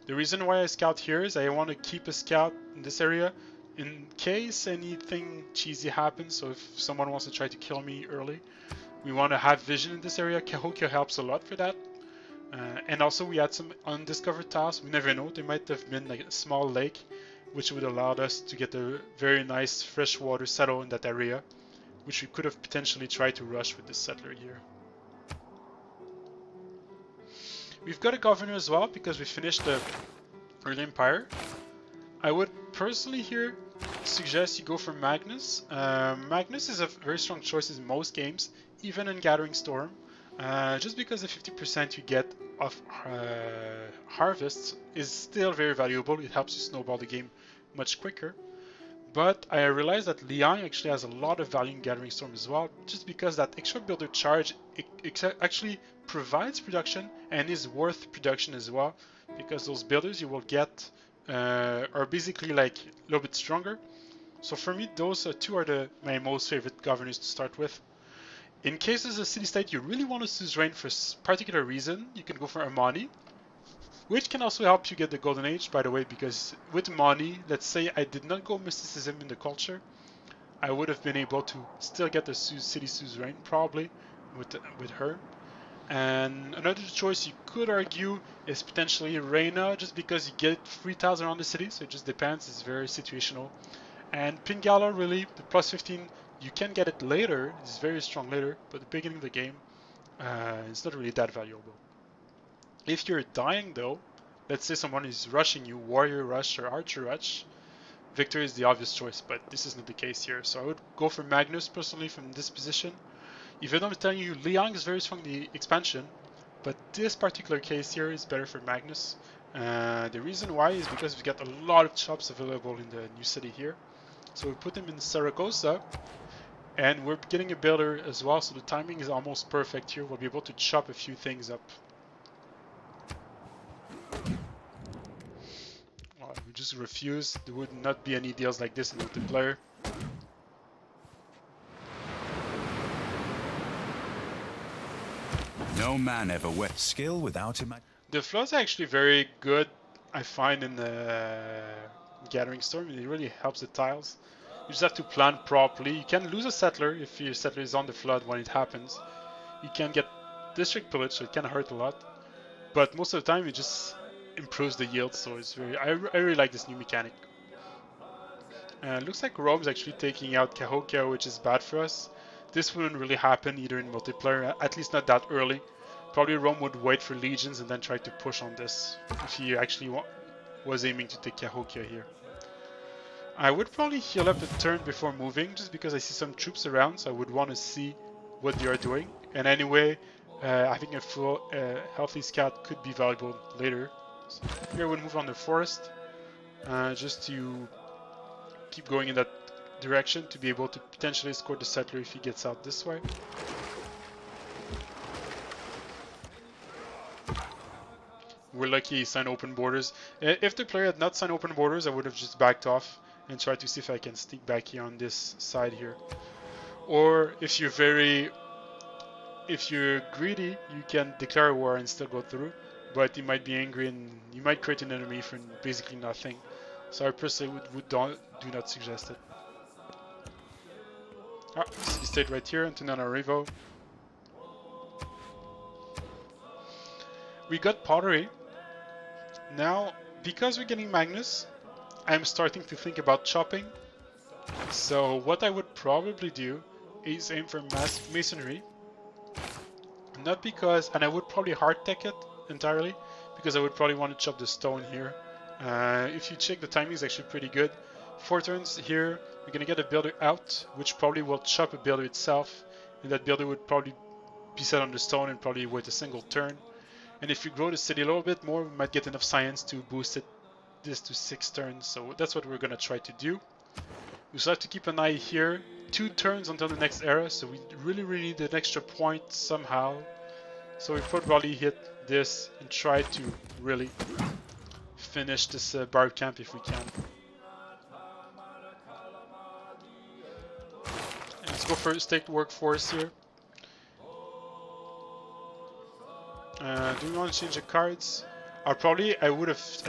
The reason why I scout here is I want to keep a scout in this area in case anything cheesy happens. So if someone wants to try to kill me early, we want to have vision in this area. Cahokia helps a lot for that. And also we had some undiscovered tiles. We never know. There might have been like a small lake, which would allow us to get a very nice freshwater settle in that area, which we could have potentially tried to rush with this settler here. We've got a governor as well because we finished the early empire. I would personally here suggest you go for Magnus. Magnus is a very strong choice in most games, even in Gathering Storm, just because the 50% you get of harvests is still very valuable. It helps you snowball the game much quicker. But I realized that Liang actually has a lot of value in Gathering Storm as well, just because that extra builder charge it actually provides production and is worth production as well, because those builders you will get are basically like a little bit stronger. So for me, those two are my most favorite governors to start with. In case as a city-state you really want to suzerain for a particular reason, you can go for Amani, which can also help you get the Golden Age, by the way, because with Mani, let's say I did not go mysticism in the culture, I would have been able to still get the city suzerain, probably, with her. And another choice you could argue is potentially Reina, just because you get 3,000 around the city, so it just depends, it's very situational. And Pingala, really, the plus 15, you can get it later, it's very strong later, but at the beginning of the game, it's not really that valuable. If you're dying though, let's say someone is rushing you, warrior rush or archer rush, victor is the obvious choice, but this is not the case here. So I would go for Magnus personally from this position. Even though I'm telling you Liang is very strong in the expansion, but this particular case here is better for Magnus. The reason why is because we got a lot of chops available in the new city here. So we put him in Saragossa, and we're getting a builder as well, so the timing is almost perfect here. We'll be able to chop a few things up. We just refuse. There would not be any deals like this in multiplayer. No man ever wet skill without him. The floods are actually very good, I find, in the Gathering Storm. It really helps the tiles. You just have to plan properly. You can lose a settler if your settler is on the flood when it happens. You can get district pillage, so it can hurt a lot. But most of the time, it just improves the yield, so it's very. I really like this new mechanic. Looks like Rome's actually taking out Cahokia, which is bad for us. This wouldn't really happen either in multiplayer, at least not that early. Probably Rome would wait for legions and then try to push on this if he actually was aiming to take Cahokia here. I would probably heal up a turn before moving, just because I see some troops around, so I would want to see what they are doing. And anyway, having a full healthy scout could be valuable later. So here I would move on the forest, just to keep going in that direction to be able to potentially escort the settler if he gets out this way. We're lucky he signed open borders. If the player had not signed open borders, I would have just backed off and tried to see if I can sneak back here on this side here. Or if you're greedy, you can declare war and still go through, but you might be angry and you might create an enemy for basically nothing. So I personally do not suggest it. He stayed right here, Antonino Revo. We got pottery. Now, because we're getting Magnus, I'm starting to think about chopping. So what I would probably do is aim for masonry. Not because, and I would probably hard tech it entirely, because I would probably want to chop the stone here. If you check, the timing is actually pretty good. 4 turns here, we're gonna get a builder out, which probably will chop a builder itself, and that builder would probably be set on the stone and probably wait a single turn. And if you grow the city a little bit more, we might get enough science to boost this to 6 turns. So that's what we're gonna try to do. We still have to keep an eye here. 2 turns until the next era, so we really need an extra point somehow. So we probably hit this and try to really finish this barb camp if we can. And let's go for state workforce here. Do we want to change the cards? I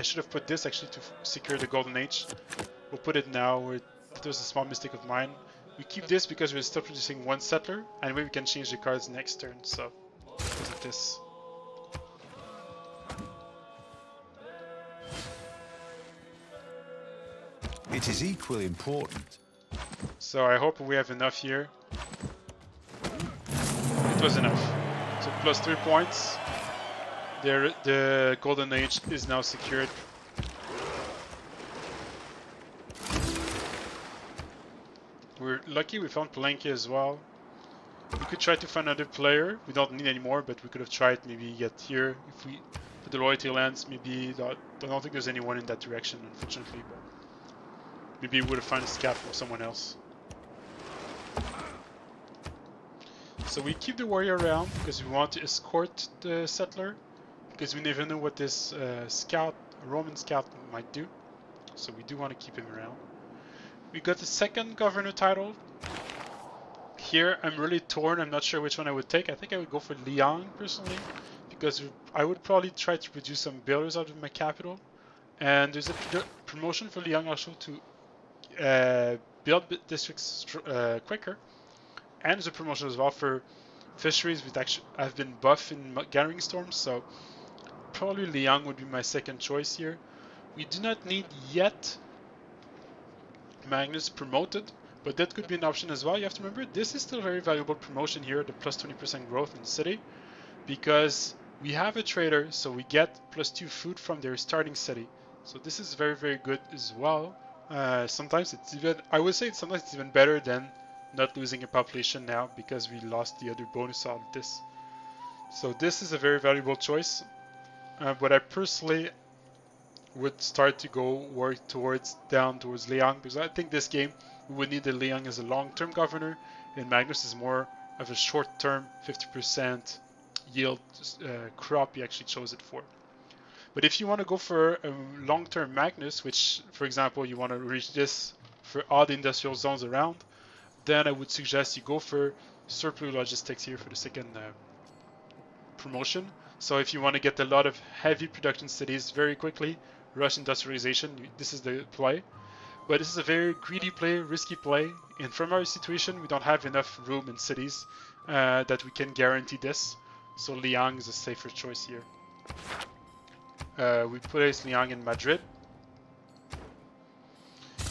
should have put this actually to secure the golden age. We'll put it now. That was a small mistake of mine. We keep this because we're still producing one settler, and we can change the cards next turn. So, because of this. It is equally important. So I hope we have enough here. It was enough. So plus 3 points. The golden age is now secured. We're lucky we found Palenque as well. We could try to find another player. We don't need any more, but we could have tried maybe get here. If we put the loyalty lands, maybe I don't think there's anyone in that direction, unfortunately. But maybe we would have found a scout from someone else. So we keep the warrior around because we want to escort the settler, because we never know what this Roman scout might do. So we do want to keep him around. We got the second governor title. Here I'm really torn. I'm not sure which one I would take. I think I would go for Liang personally, because I would probably try to produce some builders out of my capital. And there's a promotion for Liang also to build districts quicker. And there's a promotion as well for fisheries, which actually have been buff in gathering storms. So probably Liang would be my second choice here. We do not need yet Magnus promoted, but that could be an option as well. You have to remember, this is still a very valuable promotion here, the plus 20% growth in the city, because we have a trader, so we get plus 2 food from their starting city. So this is very, very good as well. Sometimes it's even, I would say sometimes it's even better than not losing a population now, because we lost the other bonus out of this. So this is a very valuable choice, but I personally would start to go work down towards Liang, because I think this game we would need the Liang as a long-term governor, and Magnus is more of a short-term 50% yield crop he actually chose it for. But if you want to go for a long-term Magnus, which for example you want to reach this for all the industrial zones around, then I would suggest you go for surplus logistics here for the second promotion. So if you want to get a lot of heavy production cities very quickly, rush industrialization, this is the play. But this is a very greedy play, risky play, and from our situation we don't have enough room in cities that we can guarantee this. So Liang is a safer choice here. We place Liang in Madrid.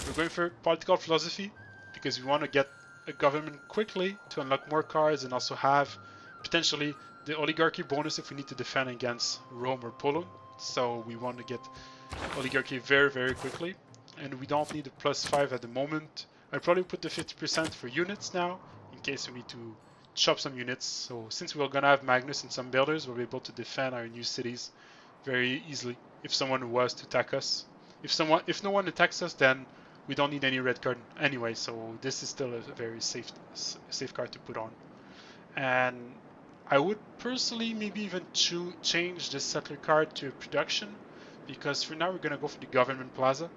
We're going for political philosophy because we want to get a government quickly to unlock more cards and also have potentially the oligarchy bonus if we need to defend against Rome or Poland. So we want to get oligarchy very, very quickly, and we don't need a plus 5 at the moment. I'd probably put the 50% for units now in case we need to chop some units. So since we're gonna have Magnus and some builders, we'll be able to defend our new cities very easily if someone was to attack us. If no one attacks us, then we don't need any red card anyway, so this is still a very safe card to put on. And I would personally maybe even change this settler card to production, because for now we're gonna go for the government plaza.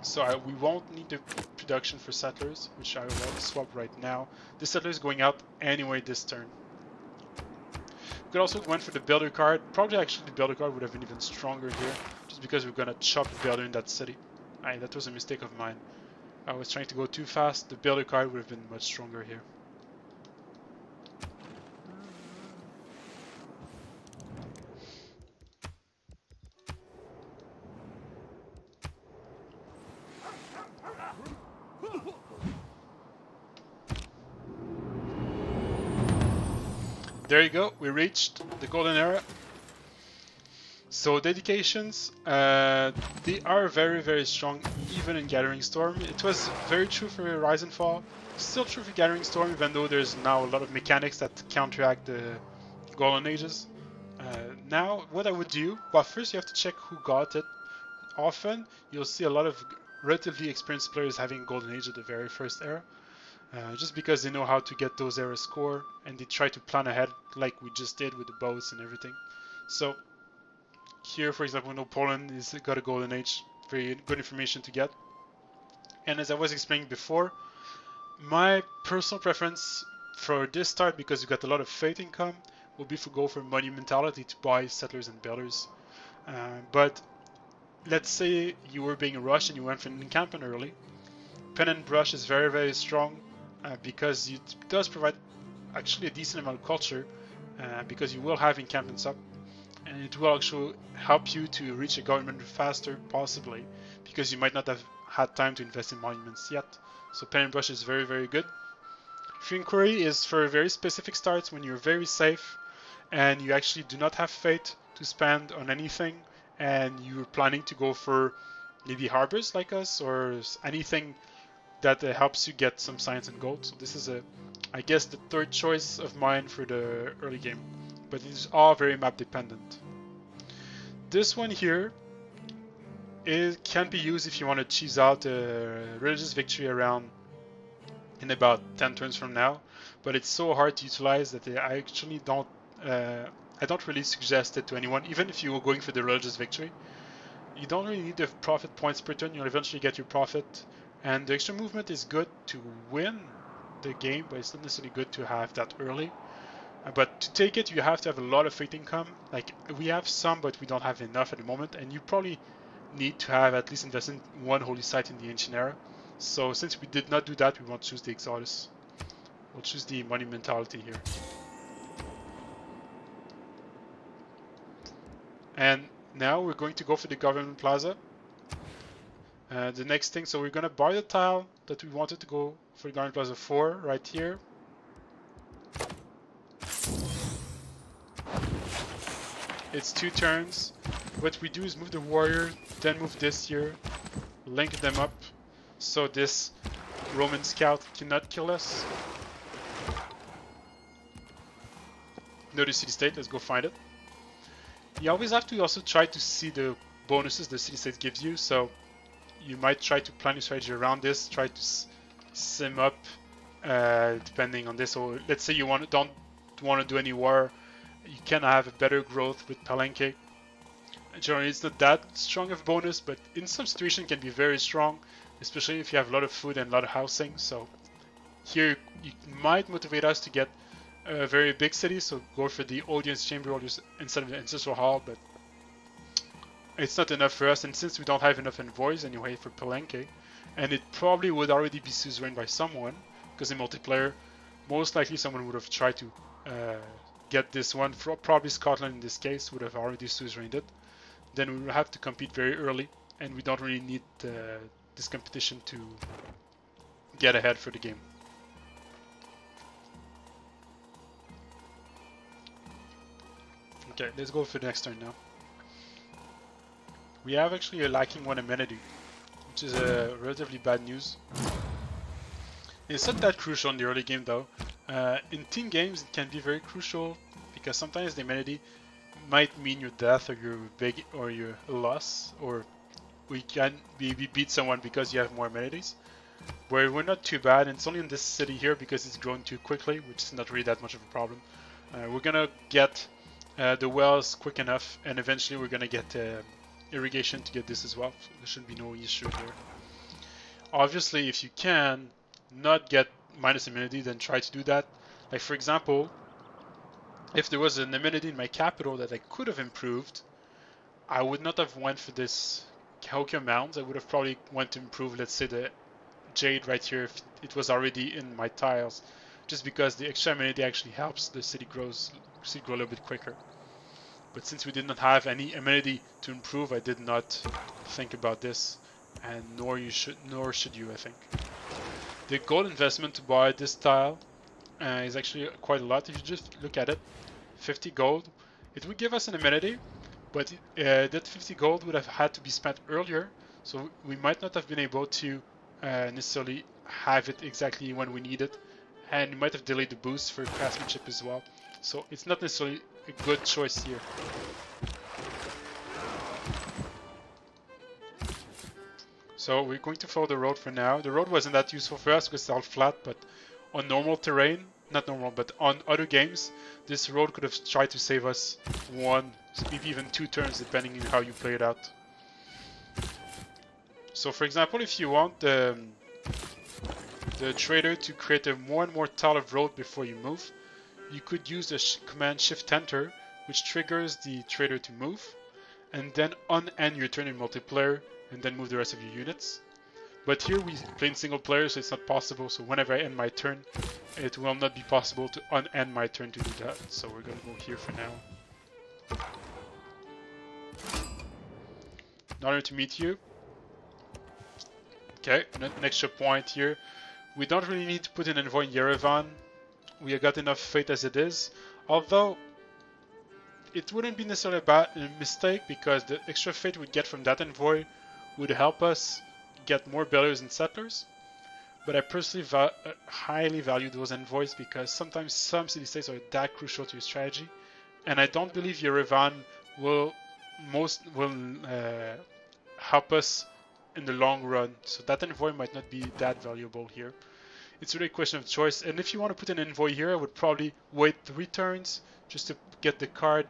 So we won't need the production for settlers, which I will swap right now. The settler is going out anyway this turn. We could also go in for the builder card. Probably actually the builder card would have been even stronger here, just because we're gonna chop a builder in that city. That was a mistake of mine. I was trying to go too fast. The builder card would have been much stronger here. There you go, we reached the golden era. So dedications, they are very, very strong even in Gathering Storm. It was very true for Rise and Fall, still true for Gathering Storm, even though there's now a lot of mechanics that counteract the Golden Ages. Now what I would do, well, first you have to check who got it. Often you'll see a lot of relatively experienced players having Golden Age at the very first era. just because they know how to get those error score and they try to plan ahead like we just did with the boats and everything. So here, for example, we know Poland is got a golden age, very good information to get. And as I was explaining before, my personal preference for this start, because you got a lot of faith income, will be to go for monumentality to buy settlers and builders. But let's say you were being rushed and you went for an encampment early. Pen and brush is very, very strong because it does provide actually a decent amount of culture because you will have encampments up, and it will actually help you to reach a government faster, possibly, because you might not have had time to invest in monuments yet. So pen and brush is very, very good. Free inquiry is for very specific starts when you're very safe and you actually do not have faith to spend on anything, and you're planning to go for maybe harbors like us or anything that helps you get some science and gold. So this is I guess the third choice of mine for the early game, but it's all very map dependent. This one here, it can be used if you want to cheese out a religious victory around in about 10 turns from now, but it's so hard to utilize that I actually don't I don't really suggest it to anyone. Even if you were going for the religious victory, you don't really need the profit points per turn. You'll eventually get your profit, and the extra movement is good to win the game, but it's not necessarily good to have that early. But to take it, you have to have a lot of faith income. Like, we have some, but we don't have enough at the moment, and you probably need to have at least invested in one holy site in the ancient era. So since we did not do that, we won't choose the Exodus. We'll choose the monumentality here. And now we're going to go for the government plaza. The next thing, so we're going to buy the tile that we wanted to go for the government plaza 4 right here. It's 2 turns. What we do is move the warrior, then move this here, link them up, so this Roman scout cannot kill us. Notice city-state, let's go find it. You always have to also try to see the bonuses the city-state gives you, so you might try to plan your strategy around this, try to sim up depending on this. So let's say you don't want to do any war, you can have a better growth with Palenque. Generally it's not that strong of a bonus, but in some situations it can be very strong, especially if you have a lot of food and a lot of housing. So here you might motivate us to get a very big city, so go for the audience chamber instead of the ancestral hall, but it's not enough for us, and since we don't have enough envoys anyway for Palenque, and it probably would already be suzerained by someone, because in multiplayer most likely someone would have tried to get this one, probably Scotland in this case would have already suzerained it, then we will have to compete very early, and we don't really need this competition to get ahead for the game. Okay, let's go for the next turn now. We have actually lacking one amenity, which is relatively bad news. It's not that crucial in the early game though. In team games it can be very crucial because sometimes the amenity might mean your death or your loss, or we beat someone because you have more amenities. Where we're not too bad, and it's only in this city here because it's grown too quickly, which is not really that much of a problem. We're gonna get the wells quick enough, and eventually we're gonna get irrigation to get this as well, so there should be no issue here. Obviously if you can not get minus amenity, then try to do that. Like for example, if there was an amenity in my capital that I could have improved, I would not have went for this Cahokia Mounds. I would have probably went to improve, let's say, the Jade right here if it was already in my tiles, just because the extra amenity actually helps the city grow a little bit quicker. But since we did not have any amenity to improve, I did not think about this, and nor should you, I think. The gold investment to buy this tile is actually quite a lot. If you just look at it, 50 gold, it would give us an amenity, but that 50 gold would have had to be spent earlier, so we might not have been able to necessarily have it exactly when we need it, and we might have delayed the boost for craftsmanship as well. So it's not necessarily a good choice here. So we're going to follow the road for now. The road wasn't that useful for us because it's all flat, but on normal terrain, not normal, but on other games, this road could have tried to save us 1, maybe even 2 turns, depending on how you play it out. So for example, if you want the trader to create a more and more tile of road before you move, you could use the command Shift Enter, which triggers the trader to move, and then unend your turn in multiplayer, and then move the rest of your units. But here we play in single player, so it's not possible. So whenever I end my turn, it will not be possible to unend my turn to do that. So we're gonna go here for now. In order to meet you. Okay, an extra point here. We don't really need to put an envoy in Yerevan. We got enough fate as it is. Although, it wouldn't be necessarily a mistake, because the extra fate we'd get from that envoy would help us get more builders and settlers. But I personally highly value those envoys, because sometimes some city-states are that crucial to your strategy. And I don't believe Yerevan will help us in the long run. So that envoy might not be that valuable here. It's really a question of choice. And if you want to put an envoy here, I would probably wait 3 turns just to get the card,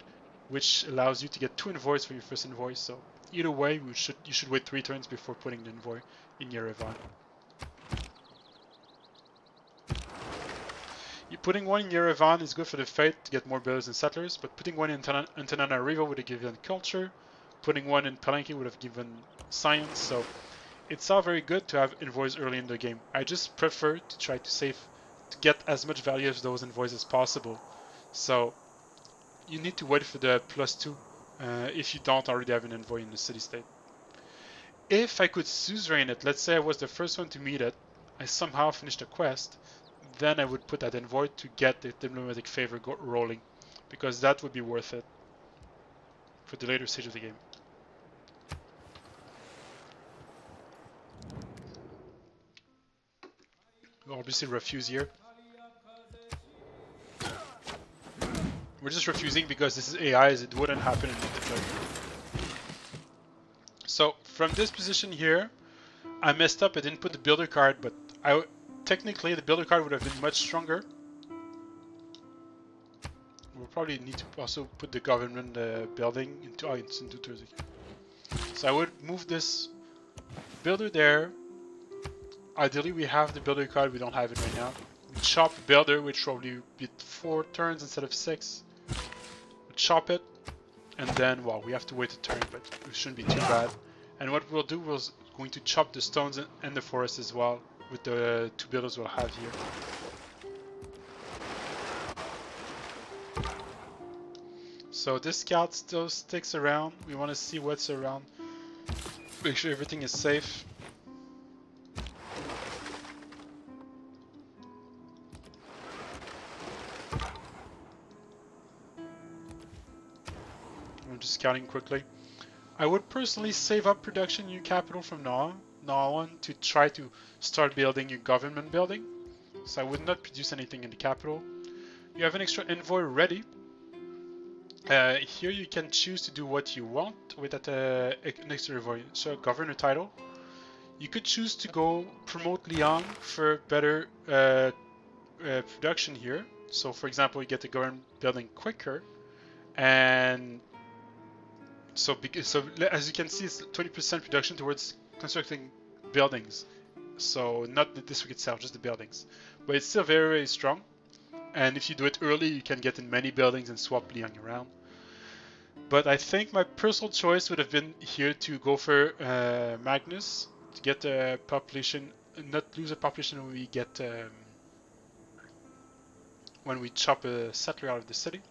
which allows you to get 2 envoys for your first envoy. So either way, you should wait 3 turns before putting the envoy in Yerevan. Putting one in Yerevan is good for the fate to get more builders and settlers, but putting one in Antananarivo would have given culture, putting one in Palenque would have given science, so it's all very good to have envoys early in the game. I just prefer to try to get as much value of those envoys as possible. So you need to wait for the +2 if you don't already have an envoy in the city-state. If I could suzerain it, let's say I was the first one to meet it, I somehow finished the quest, then I would put that envoy to get the diplomatic favor rolling, because that would be worth it for the later stage of the game. We'll obviously refuse here. We're just refusing because this is AI, as it wouldn't happen in multiplayer. So from this position here, I messed up. I didn't put the builder card, but technically the builder card would have been much stronger. We'll probably need to also put the government building into it's in 2 turns again. So I would move this builder there. Ideally we have the builder card, we don't have it right now. We chop builder, which probably be 4 turns instead of 6. We chop it, and then, well, we have to wait a turn, but it shouldn't be too bad. And what we'll do is going to chop the stones and the forest as well, with the 2 builders we'll have here. So this scout still sticks around. We want to see what's around. Make sure everything is safe. I'm just scouting quickly. I would personally save up production in your capital from now on to try to start building your government building. So I would not produce anything in the capital. You have an extra envoy ready. Here you can choose to do what you want with that next envoy. So governor title. You could choose to go promote Leon for better production here. So for example, you get the government building quicker, and so as you can see, it's 20% production towards constructing buildings. So not the district itself, just the buildings. But it's still very, very strong. And if you do it early, you can get in many buildings and swap Liang around. But I think my personal choice would have been here to go for Magnus to get the population, not lose a population when we get when we chop a settler out of the city.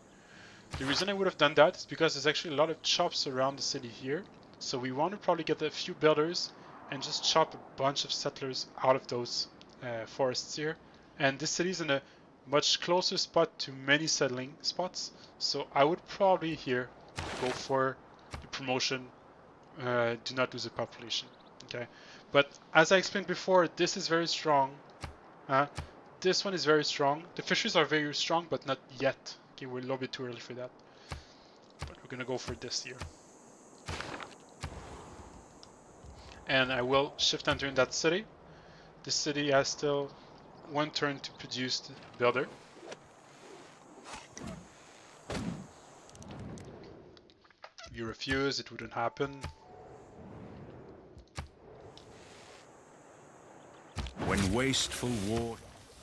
The reason I would have done that is because there's actually a lot of chops around the city here. So we want to probably get a few builders and just chop a bunch of settlers out of those forests here. And this city is in a much closer spot to many settling spots. So I would probably here go for the promotion, do not lose a population. Okay, but as I explained before, this is very strong. This one is very strong. The fisheries are very strong, but not yet. Okay, we're a little bit too early for that. But we're gonna go for this here. And I will shift enter in that city. This city has still one turn to produce the builder. You refuse, it wouldn't happen. When wasteful war...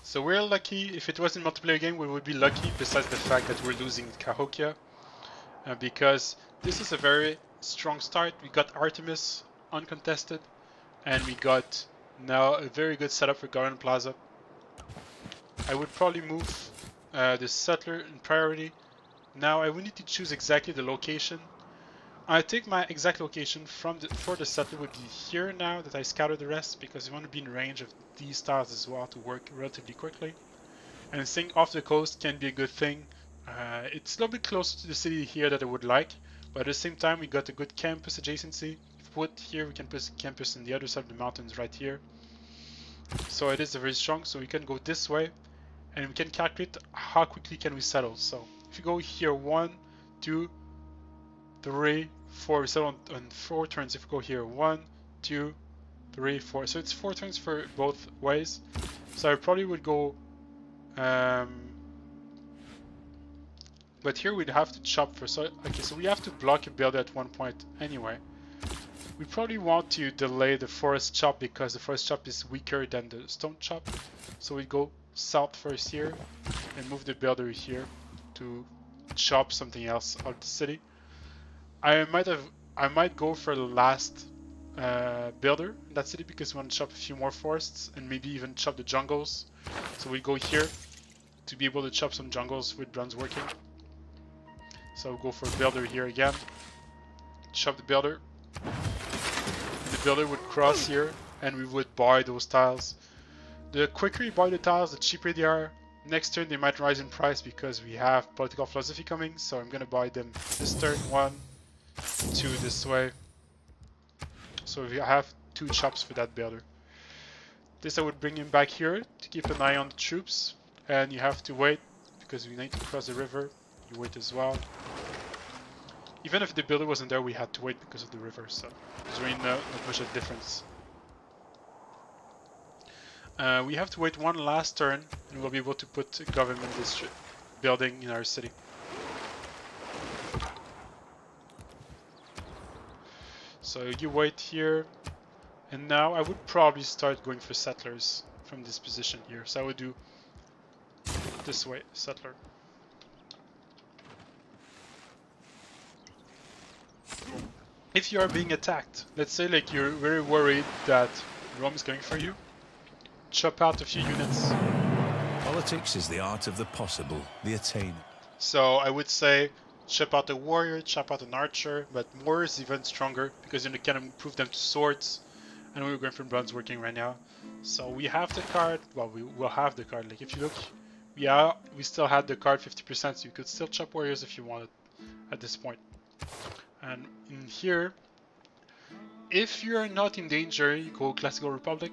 So we're lucky. If it was in multiplayer game, we would be lucky, besides the fact that we're losing Cahokia. Because this is a very strong start. We got Artemis uncontested, and we got now a very good setup for Garden Plaza. I would probably move the settler in priority. Now I would need to choose exactly the location. I think my exact location for the settler would be here now that I scouted the rest, because we want to be in range of these tiles as well to work relatively quickly. And staying off the coast can be a good thing. It's a little bit closer to the city here that I would like, but at the same time we got a good campus adjacency. If we put here, we can put a campus on the other side of the mountains right here. So it is very strong, so we can go this way and we can calculate how quickly can we settle. So if you go here 1, 2, 3, 4, we settle on 4 turns. If we go here 1, 2, 3, 4, so it's 4 turns for both ways. So I probably would go but here we'd have to chop first. So, okay, so we have to block a builder at one point anyway. We probably want to delay the forest chop because the forest chop is weaker than the stone chop. So we go south first here and move the builder here to chop something else out of the city. I might go for the last builder in that city because we want to chop a few more forests and maybe even chop the jungles. So we go here to be able to chop some jungles with bronze working. So we'll go for a builder here again. Chop the builder. The builder would cross here and we would buy those tiles. The quicker you buy the tiles, the cheaper they are. Next turn they might rise in price because we have political philosophy coming. So I'm gonna buy them this turn. 1, 2 this way. So we have 2 chops for that builder. This I would bring him back here to keep an eye on the troops. And you have to wait because we need to cross the river. You wait as well. Even if the builder wasn't there, we had to wait because of the river, so there's really not much of a difference. We have to wait one last turn and we'll be able to put a government district building in our city. So you wait here, and now I would probably start going for settlers from this position here. So I would do this way, settler. If you are being attacked, let's say like you're very worried that Rome is coming for you, chop out a few units. Politics is the art of the possible, the attainable. So I would say chop out a warrior, chop out an archer, but war is even stronger because you can improve them to swords, and we're going for bronze working right now. So we have the card, well we will have the card, like if you look, we still had the card 50%, so you could still chop warriors if you wanted at this point. And in here, if you are not in danger, you go Classical Republic.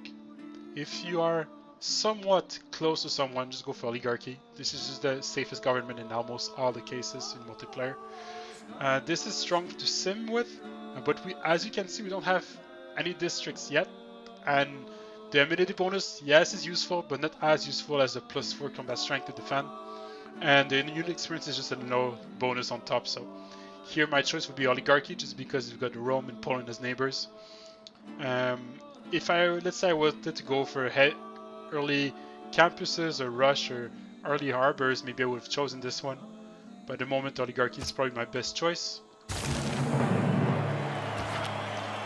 If you are somewhat close to someone, just go for Oligarchy. This is just the safest government in almost all the cases in multiplayer. This is strong to sim with, but as you can see, we don't have any districts yet. And the immunity bonus, yes, is useful, but not as useful as the +4 combat strength to defend. And the unit experience is just a no bonus on top, so here my choice would be Oligarchy, just because we've got Rome and Poland as neighbors. If let's say I wanted to go for early campuses or rush or early harbors, maybe I would have chosen this one. But at the moment, Oligarchy is probably my best choice.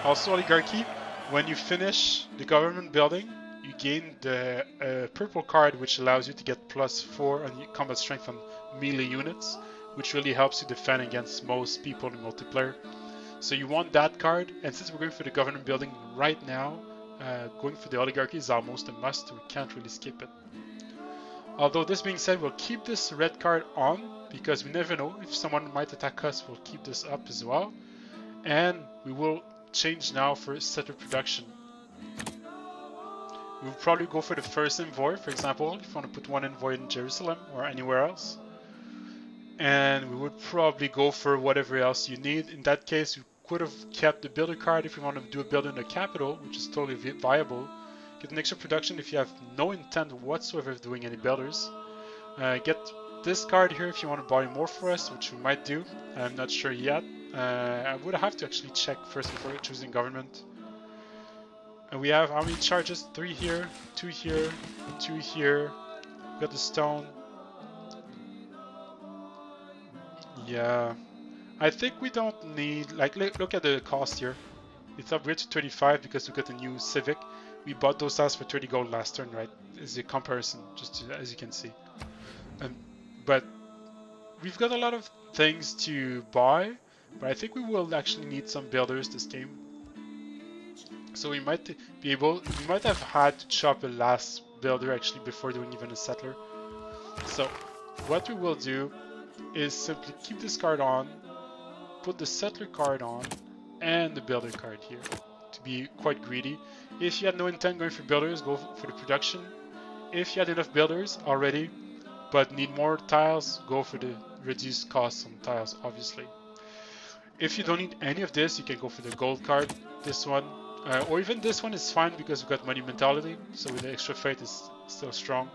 Also Oligarchy, when you finish the government building, you gain the purple card, which allows you to get +4 on combat strength on melee units, which really helps you defend against most people in multiplayer. So you want that card, and since we're going for the government building right now, going for the Oligarchy is almost a must. We can't really skip it. Although this being said, we'll keep this red card on because we never know if someone might attack us. We'll keep this up as well, and we will change now for settler production. We'll probably go for the first envoy, for example, if you want to put one envoy in Jerusalem or anywhere else. And we would probably go for whatever else you need. In that case, you could have kept the builder card if you want to do a builder in the capital, which is totally viable. Get an extra production if you have no intent whatsoever of doing any builders. Get this card here if you want to buy more for us, which we might do. I'm not sure yet. I would have to actually check first before choosing government. And we have how many charges? 3 here, 2 here, 2 here. We got the stone. Yeah, I think we don't need, like, look at the cost here. It's upgraded to 35 because we got a new Civic. We bought those tiles for 30 gold last turn, right? Is a comparison, just to, as you can see. But we've got a lot of things to buy, but I think we will actually need some builders this game. So we might have had to chop a last builder actually before doing even a settler. So what we will do is simply keep this card on, put the settler card on, and the builder card here to be quite greedy. If you had no intent going for builders, go for the production. If you had enough builders already, but need more tiles, go for the reduced cost on tiles, obviously. If you don't need any of this, you can go for the gold card, this one. Or even this one is fine because we've got money mentality, so with the extra fate is still strong.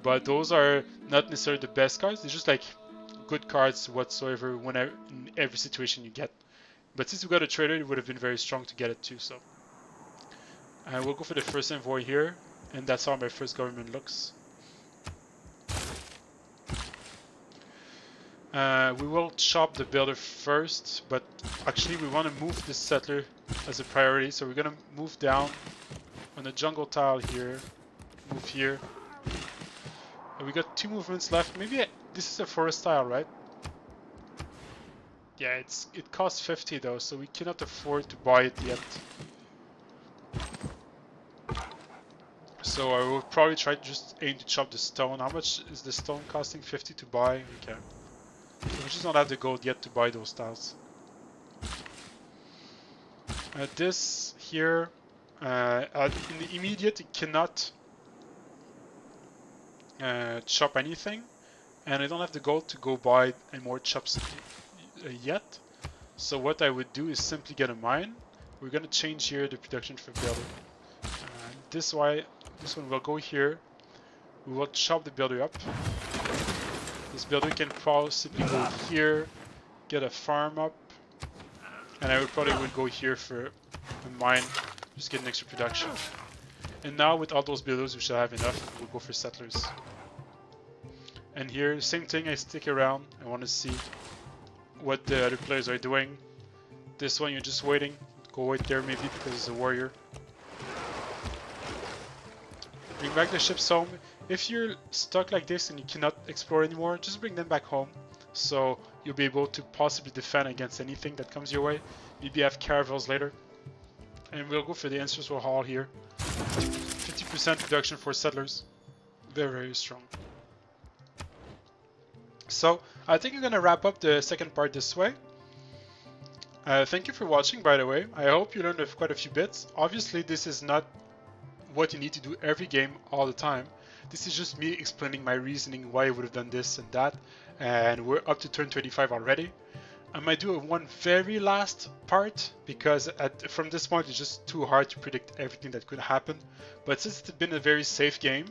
But those are not necessarily the best cards, they're just like good cards whatsoever whenever, in every situation you get. But since we got a trader, it would have been very strong to get it too, so. We'll go for the first envoy here, and that's how my first government looks. We will chop the builder first, but actually we want to move this settler as a priority, so we're going to move down on the jungle tile here, move here. And we got 2 movements left. Maybe this is a forest tile, right? Yeah, it costs 50 though, so we cannot afford to buy it yet. So I will probably try to just aim to chop the stone. How much is the stone costing? 50 to buy? Okay. So we just don't have the gold yet to buy those tiles. This here, in the immediate, it cannot chop anything, and I don't have the gold to go buy any more chops yet. So what I would do is simply get a mine. We're gonna change here the production for builder. This one will go here. We will chop the builder up. This builder can possibly go here, get a farm up, and I would probably go here for a mine, just get an extra production. And now with all those builders, we should have enough. We'll go for settlers. And here, same thing. I stick around. I want to see what the other players are doing. This one, you're just waiting. Go wait there maybe because it's a warrior. Bring back the ships home. If you're stuck like this and you cannot explore anymore, just bring them back home. So you'll be able to possibly defend against anything that comes your way. Maybe have caravels later. And we'll go for the ancestral hall here. 50% reduction for settlers. Very, very strong. So I think I'm gonna wrap up the second part this way. Thank you for watching, by the way. I hope you learned quite a few bits. Obviously, this is not what you need to do every game all the time. This is just me explaining my reasoning why I would have done this and that, and we're up to turn 25 already. I might do one very last part because from this point it's just too hard to predict everything that could happen. But since it's been a very safe game,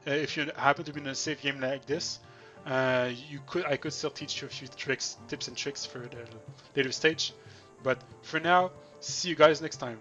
if you happen to be in a safe game like this, I could still teach you a few tips and tricks for the later stage. But for now, see you guys next time.